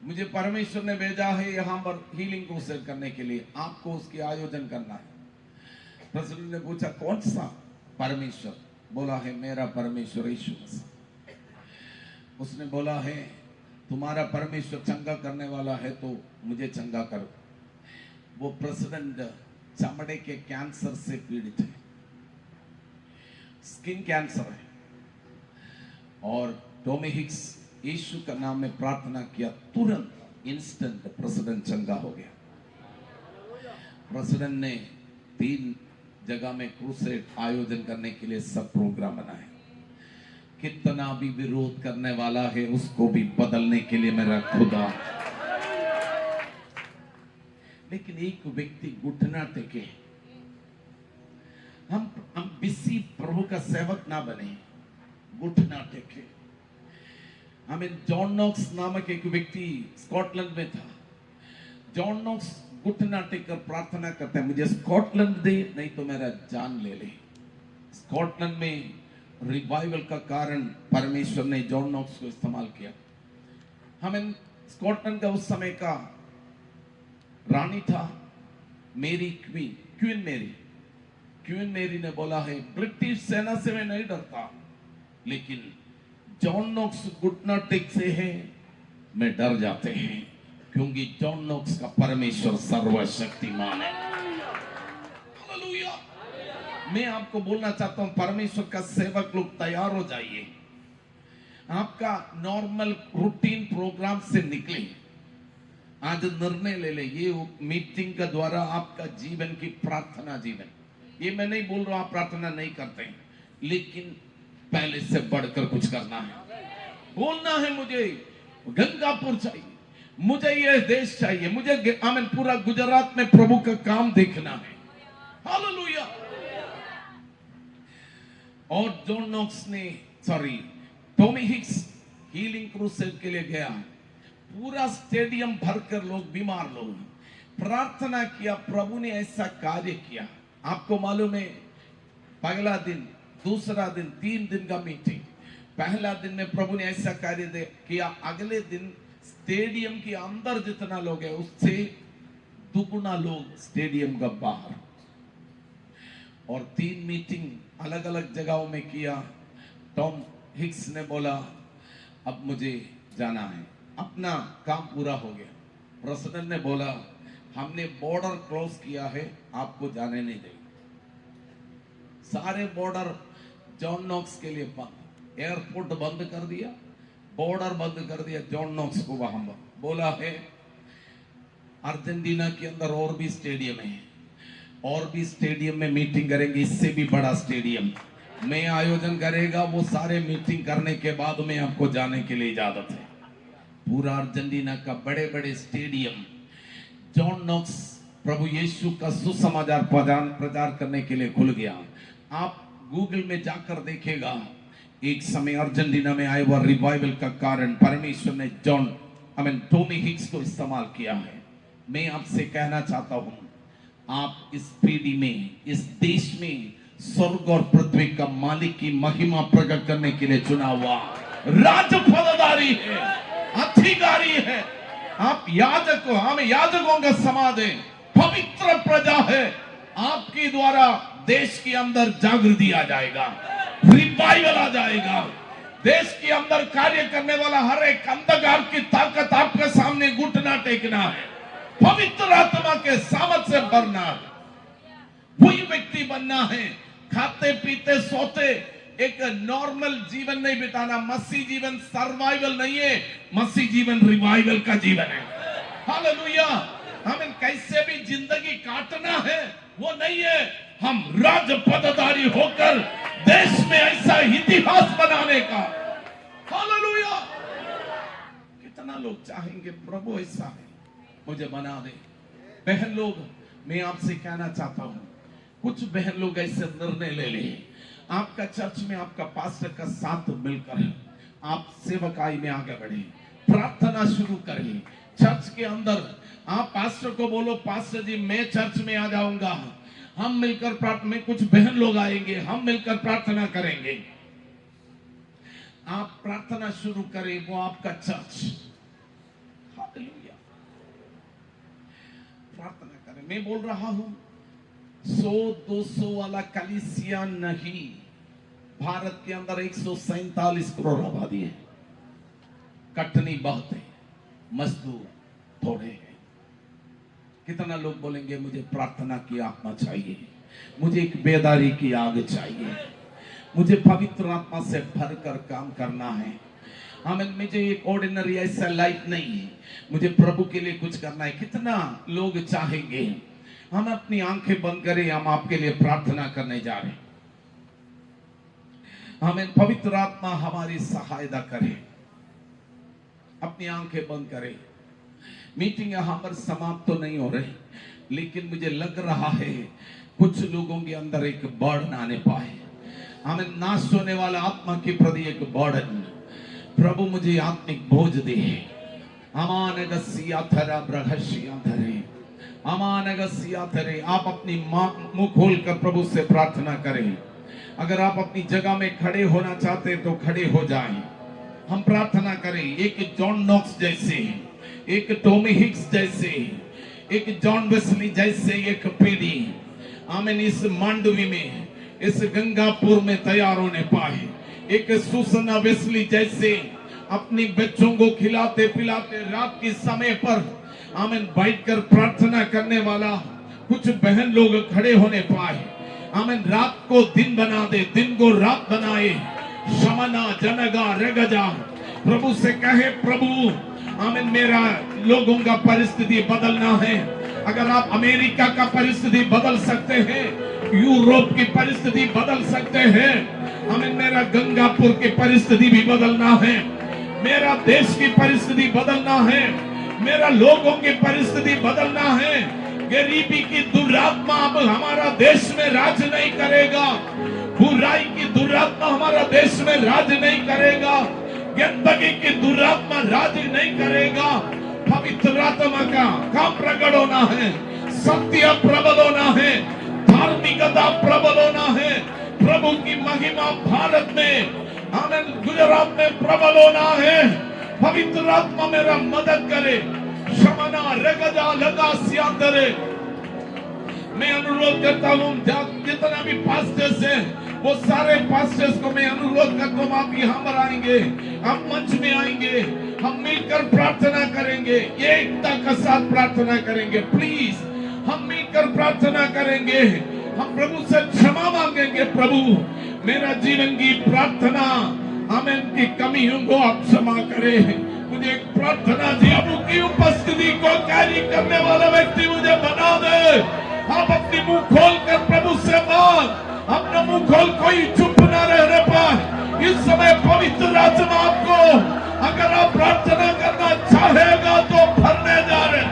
मुझे परमेश्वर ने भेजा है यहां पर हीलिंग क्रूसेड करने के लिए, आपको उसके आयोजन करना है। प्रेसिडेंट ने पूछा कौन सा परमेश्वर? बोला है मेरा परमेश्वर यीशु मसीह। उसने बोला है तुम्हारा परमेश्वर चंगा करने वाला है तो मुझे चंगा करो। वो प्रेसिडेंट चमड़े के कैंसर से पीड़ित है, स्किन कैंसर है। और टॉमी हिक्स यीशु का नाम में प्रार्थना किया, तुरंत इंस्टेंट प्रेसिडेंट चंगा हो गया। प्रेसिडेंट ने 3 जगह में क्रूसेड आयोजन करने के लिए सब प्रोग्राम बनाए। कितना भी विरोध करने वाला है उसको भी बदलने के लिए मेरा खुदा। लेकिन एक व्यक्ति घुटना टेके, हम किसी प्रभु का सेवक ना बने, घुटना टेके। हमें जॉन नॉक्स नामक एक व्यक्ति स्कॉटलैंड में था। जॉन नॉक्स घुटना टेककर प्रार्थना करता है, मुझे स्कॉटलैंड दे नहीं तो मेरा जान ले ले। स्कॉटलैंड में रिवाइवल का कारण परमेश्वर ने जॉन नॉक्स को इस्तेमाल किया। हमें स्कॉटलैंड का उस समय का रानी था मेरी क्वीन, क्वीन मेरी ने बोला है ब्रिटिश सेना से मैं नहीं डरता, लेकिन जॉन नॉक्स घुटना टेक से है मैं डर जाते हैं, क्योंकि जॉन नॉक्स का परमेश्वर सर्वशक्तिमान है। हालेलुया। मैं आपको बोलना चाहता हूं परमेश्वर का सेवक लोग तैयार हो जाइए। आपका नॉर्मल रूटीन प्रोग्राम से निकले, आज निर्णय ले ले, ये मीटिंग के द्वारा आपका जीवन की प्रार्थना जीवन। ये मैं नहीं बोल रहा आप प्रार्थना नहीं करते हैं, लेकिन पहले से बढ़कर कुछ करना है। बोलना है मुझे गंगापुर चाहिए, मुझे यह देश चाहिए, मुझे आमेन पूरा गुजरात में प्रभु का काम देखना है। हालेलुया। और जॉन नॉक्स ने टॉमी हिक्स हीलिंग क्रूसेड के लिए गया, पूरा स्टेडियम भरकर लोग, बीमार लोग प्रार्थना किया, प्रभु ने ऐसा कार्य किया। आपको मालूम है, पहला दिन, दूसरा दिन, 3 दिन का मीटिंग, पहला दिन में प्रभु ने ऐसा कार्य किया, अगले दिन स्टेडियम के अंदर जितना लोग है उससे दुगुना लोग स्टेडियम का बाहर, और 3 मीटिंग अलग अलग जगहों में किया। टॉम हिक्स ने बोला अब मुझे जाना है, अपना काम पूरा हो गया। प्रेसिडेंट ने बोला हमने बॉर्डर क्रॉस किया है, आपको जाने नहीं देंगे। सारे बॉर्डर जॉन नॉक्स के लिए बंद, एयरपोर्ट बंद कर दिया, बॉर्डर बंद कर दिया। जॉन नॉक्स को वहां बोला है अर्जेंटीना के अंदर और भी स्टेडियम है, और भी स्टेडियम में मीटिंग करेंगे, इससे भी बड़ा स्टेडियम में आयोजन करेगा, वो सारे मीटिंग करने के बाद में आपको जाने के लिए इजाजत है। पूरा अर्जेंटीना का बड़े बड़े स्टेडियम जॉन नॉक्स प्रभु यीशु का सुसमाचार प्रचार करने के लिए खुल गया। आप गूगल में जाकर देखेगा, एक समय अर्जेंटीना में आए हुआ रिवाइवल का कारण परमेश्वर ने टॉमी हिक्स को इस्तेमाल किया है। मैं आपसे कहना चाहता हूं, आप इस पीढ़ी में, इस देश में स्वर्ग और पृथ्वी का मालिक की महिमा प्रकट करने के लिए चुना हुआ राजपदधारी है, अधिकारी है। आप याजक हो, हम याजकों का समाज है, पवित्र प्रजा है। आपके द्वारा देश के अंदर जागृति आ जाएगा, रिवाइवल आ जाएगा। देश के अंदर कार्य करने वाला हर एक अंधकार की ताकत आपके सामने घुटना टेकना है, पवित्र आत्मा के सामर्थ से भरना है, वही व्यक्ति बनना है। खाते पीते सोते एक नॉर्मल जीवन नहीं बिताना। मसीह जीवन सर्वाइवल नहीं है, मसीह जीवन रिवाइवल का जीवन है। हालेलुया। हमें कैसे भी जिंदगी काटना है वो नहीं है, हम राजपदधारी होकर देश में ऐसा इतिहास बनाने का। हालेलुया। कितना लोग चाहेंगे प्रभु ऐसा है मुझे बना दे। बहन लोग, मैं आपसे कहना चाहता हूं, कुछ बहन लोग ऐसे निर्णय ले ले, आपका चर्च में आपका पास्टर का साथ मिलकर आप सेवकाई में आगे बढ़े, प्रार्थना शुरू करें। चर्च के अंदर आप पास्टर को बोलो, पास्टर जी मैं चर्च में आ जाऊंगा, हम मिलकर प्रार्थना में, कुछ बहन लोग आएंगे, हम मिलकर प्रार्थना करेंगे। आप प्रार्थना शुरू करें, वो आपका चर्च। हालेलुया। प्रार्थना करें। मैं बोल रहा हूं 100-200 वाला कलीसिया नहीं, भारत के अंदर 147 करोड़ आबादी है, कटनी बहुत है, मजदूर थोड़े हैं। कितना लोग बोलेंगे मुझे प्रार्थना की आत्मा चाहिए, मुझे एक बेदारी की आग चाहिए, मुझे पवित्र आत्मा से भरकर काम करना है। मुझे एक ऑर्डिनरी ऐसा लाइफ नहीं है, मुझे प्रभु के लिए कुछ करना है। कितना लोग चाहेंगे? हम अपनी आंखें बंद करें, हम आपके लिए प्रार्थना करने जा रहे हैं। हमें पवित्र आत्मा हमारी सहायता करे। अपनी आंखें बंद करें। मीटिंग यहां पर समाप्त तो नहीं हो रही, लेकिन मुझे लग रहा है कुछ लोगों के अंदर एक बर्डन आने पाए। हमें नाश होने वाला आत्मा के प्रति एक बर्डन, प्रभु मुझे आत्मिक बोझ दे। आप अपनी मुंह खोलकर प्रभु से प्रार्थना करें। अगर आप अपनी जगह में खड़े होना चाहते हैं तो खड़े हो जाएं। हम प्रार्थना करें। एक जॉन नॉक्स जैसे, एक टॉमी हिक्स जैसे, एक जॉन वेस्ली जैसे एक पीढ़ी आमीन इस मांडवी में, इस गंगापुर में तैयार होने पाए। एक सुसना वेस्ली जैसे अपनी बच्चों को खिलाते पिलाते रात के समय पर आमीन बैठकर प्रार्थना करने वाला कुछ बहन लोग खड़े होने पाए। आमीन रात को दिन बना दे, दिन को रात बनाए। शमना जनगा रेगजा, प्रभु से कहे प्रभु आमीन मेरा लोगों का परिस्थिति बदलना है। अगर आप अमेरिका का परिस्थिति बदल सकते हैं, यूरोप की परिस्थिति बदल सकते हैं, हमें मेरा गंगापुर की परिस्थिति भी बदलना है, मेरा देश की परिस्थिति बदलना है, मेरा लोगों की परिस्थिति बदलना है। गरीबी की दुरात्मा अब हमारा देश में राज नहीं करेगा, बुराई की दुरात्मा हमारा देश में राज नहीं करेगा, गंदगी की दुरात्मा राज नहीं करेगा। पवित्र आत्मा का काम प्रकट होना है, सत्य प्रबल होना है, धार्मिकता प्रबल होना है, प्रभु की महिमा भारत में, आनंद गुजरात में प्रबल होना है। पवित्र आत्मा मेरा मदद करे। शमना रगजा लगा सियांदरे। मैं अनुरोध करता हूँ जितना भी पास्टर्स हैं, वो सारे पास्टर्स को मैं अनुरोध करता हूँ, आप यहाँ पर आएंगे, आप मंच में आएंगे, हम मिलकर प्रार्थना करेंगे, एकता के साथ प्रार्थना करेंगे। प्लीज हम मिलकर प्रार्थना करेंगे, हम प्रभु से क्षमा मांगेंगे। प्रभु मेरा जीवन की प्रार्थना आमेन की कमियों को आप क्षमा करें। मुझे एक प्रार्थना थी, अब की उपस्थिति को कैरी करने वाला व्यक्ति मुझे बना दे। आप अपनी मुंह खोल कर प्रभु से मांग, अपना मुंह खोल, कोई चुप ना रहने पाए। इस समय पवित्र आत्मा आपको, अगर आप प्रार्थना करना चाहेगा तो भरने जा रहे।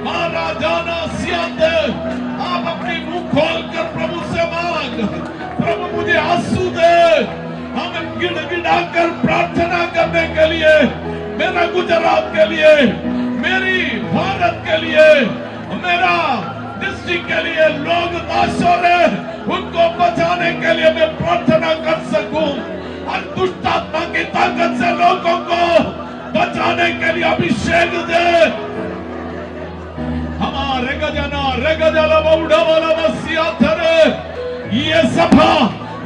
मारा जाना सियांद, आप अपनी मुंह खोल कर प्रभु से मांग, प्रभु मुझे आंसू दे। हम गिड़गिड़ा कर प्रार्थना करने के लिए, मेरा गुजरात के लिए, मेरी भारत के लिए, मेरा डिस्ट्रिक्ट के लिए, लोग नाश हो रहे, उनको बचाने के लिए मैं प्रार्थना कर सकूं। और दुष्ट आत्मा की ताकत से लोगों को बचाने के लिए अभिषेक दे। हमारे गजना बौड़ा वाला मसीहा थरे, ये सभा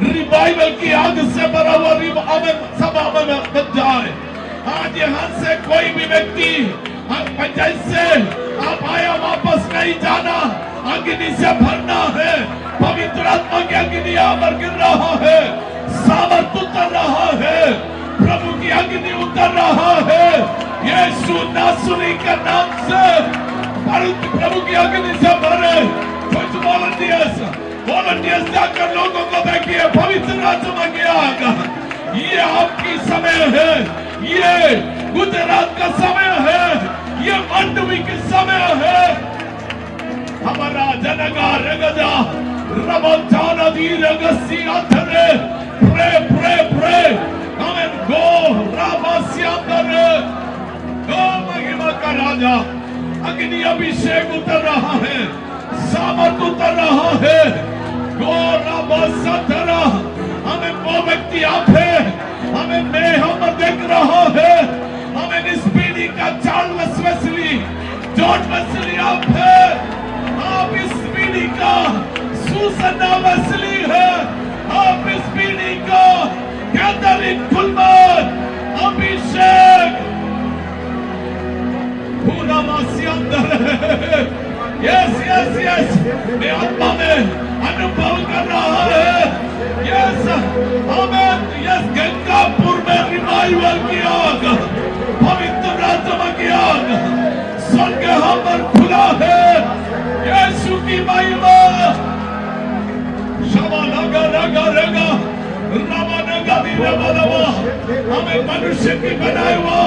रिवाइवल की आग से भरा हुआ सभा में बच जाए। आज यहाँ से कोई भी व्यक्ति जैसे आप आया वापस नहीं जाना, अग्नि से भरना है। पवित्र आत्मा की अग्नि यहाँ पर गिर रहा है, सामर्थ उतर रहा है, प्रभु की अग्नि उतर रहा है। यीशु नासरी के नाम से प्रभु की अग्नि से भरे। कुछ वॉलंटियर्स जाकर लोगों को देखिए, पवित्र आत्मा की आग, ये आपकी समय है, ये गुजरात का समय है, ये मंडवी का समय है। हमारा जनगा रगजा रमजान धीर गसी आधरे, प्रे हमें गो रामस्यांदरे, गो महिमा का राजा। अग्नि अभिषेक उतर रहा है, सामर्थ उतर रहा है। गो रामस्यांदरा, हमें वो व्यक्ति आप है, हमें मैं हम देख रहा है, हमें इस पीढ़ी का चार्ल्स वेस्ली, जॉन वेस्ली आप है, आप इस पीढ़ी का सुसन्ना वेस्ली है, आप इस पीढ़ी का कैथरीन कुलमन, अभिषेक पूरा यस मैं आत्मा में अनुभव कर रहा है। यस हमें, यस गंगापुर में रिवाइवल की आग, पवित्र आत्मा की आग, स्वर्ग हम पर खुला है। यीशु की महिमा, शवा लगा रगा रगा रवा नगा रवा रवा, हमें मनुष्य की बनाए हुआ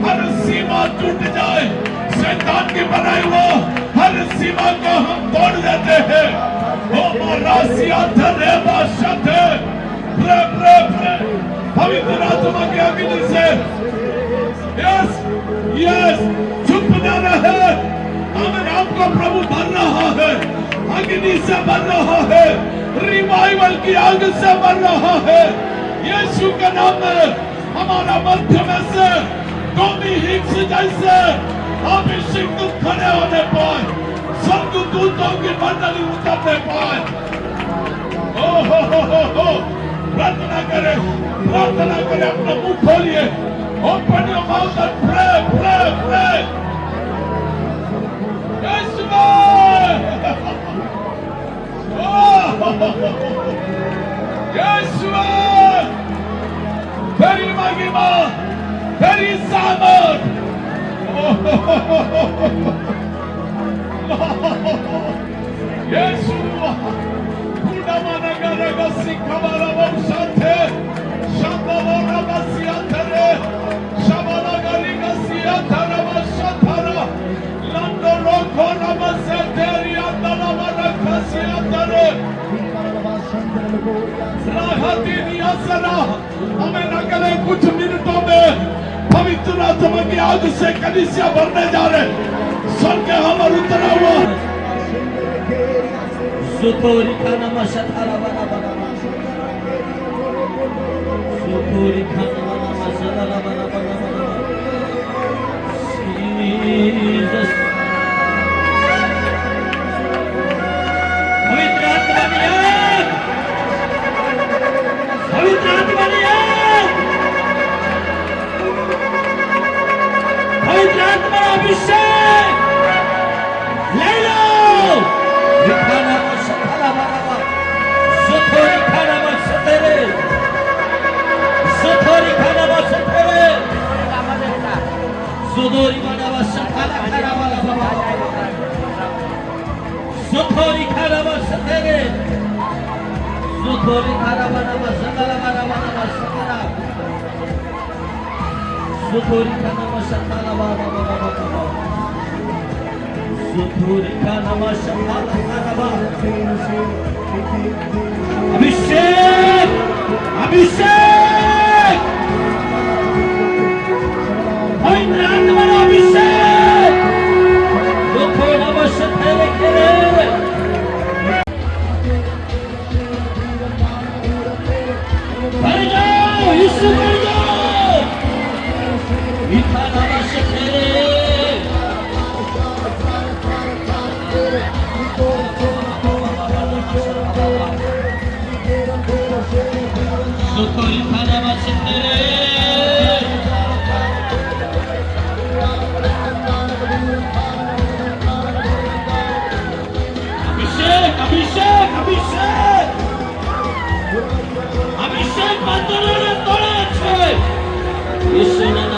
हर सीमा टूट जाए, शैतान की बनाए हुआ हर सीमा को हम तोड़ देते हैं। ओ मरासिया धरे बाशते, प्रे पवित्र आत्मा के अग्नि से, यस चुप न रहे। हमें आपको प्रभु भर रहा है, अग्नि से भर रहा है, रिवाइवल की आग से भर रहा है। यीशु के नाम में हमारा मध्य में से टॉमी हिक्स जैसे अभिषेक खड़े होने पाए, स्वर्गदूतों की मंडली उतरने पाए। हो प्रार्थना करें, अपना मुंह खोलिए, open your mouth and pray. Yeshu Yeshu तेरी महिमा, तेरी सामर्थ, यीशु Lando Roko Namaste यहाँ से ना हमें न करे कुछ मिनटों में पवित्र आत्मा की आग से कलीसिया भरने जा रहे स्वर्ग के हमर उतरा हुआ सुतोरी खाना मशथारा बना बना सुतोरी खाना बना मशथारा बना बना बना जीसस पवित्र आत्मा की आग पवित्र आत्मा की आग पवित्र आत्मा अभिषेक ले लो खाना मशथारा बना बना सुतोरी खाना मशथारे सुतोरी खाना मशथारे सुतोरी खाना मशथारा खाना बना बना सुतोरी खाना मशथारे सुतोरी खाना बना मशथारा बना बना मशथारा सुतोरी खाना मशथारा बना बना बना सुतोरी खाना मशथारा खाना बना अभिषेक अभिषेक पवित्र आत्मा अभिषेक जो थोड़ा बस तेरे खेले भर जाओ यीशु भर जाओ इतना बस तेरे सुतोरी खाना मशथारे अभिषेक अभिषेक अभिषेक अभिषेक मंदिर में तोड़े छे यीशु ने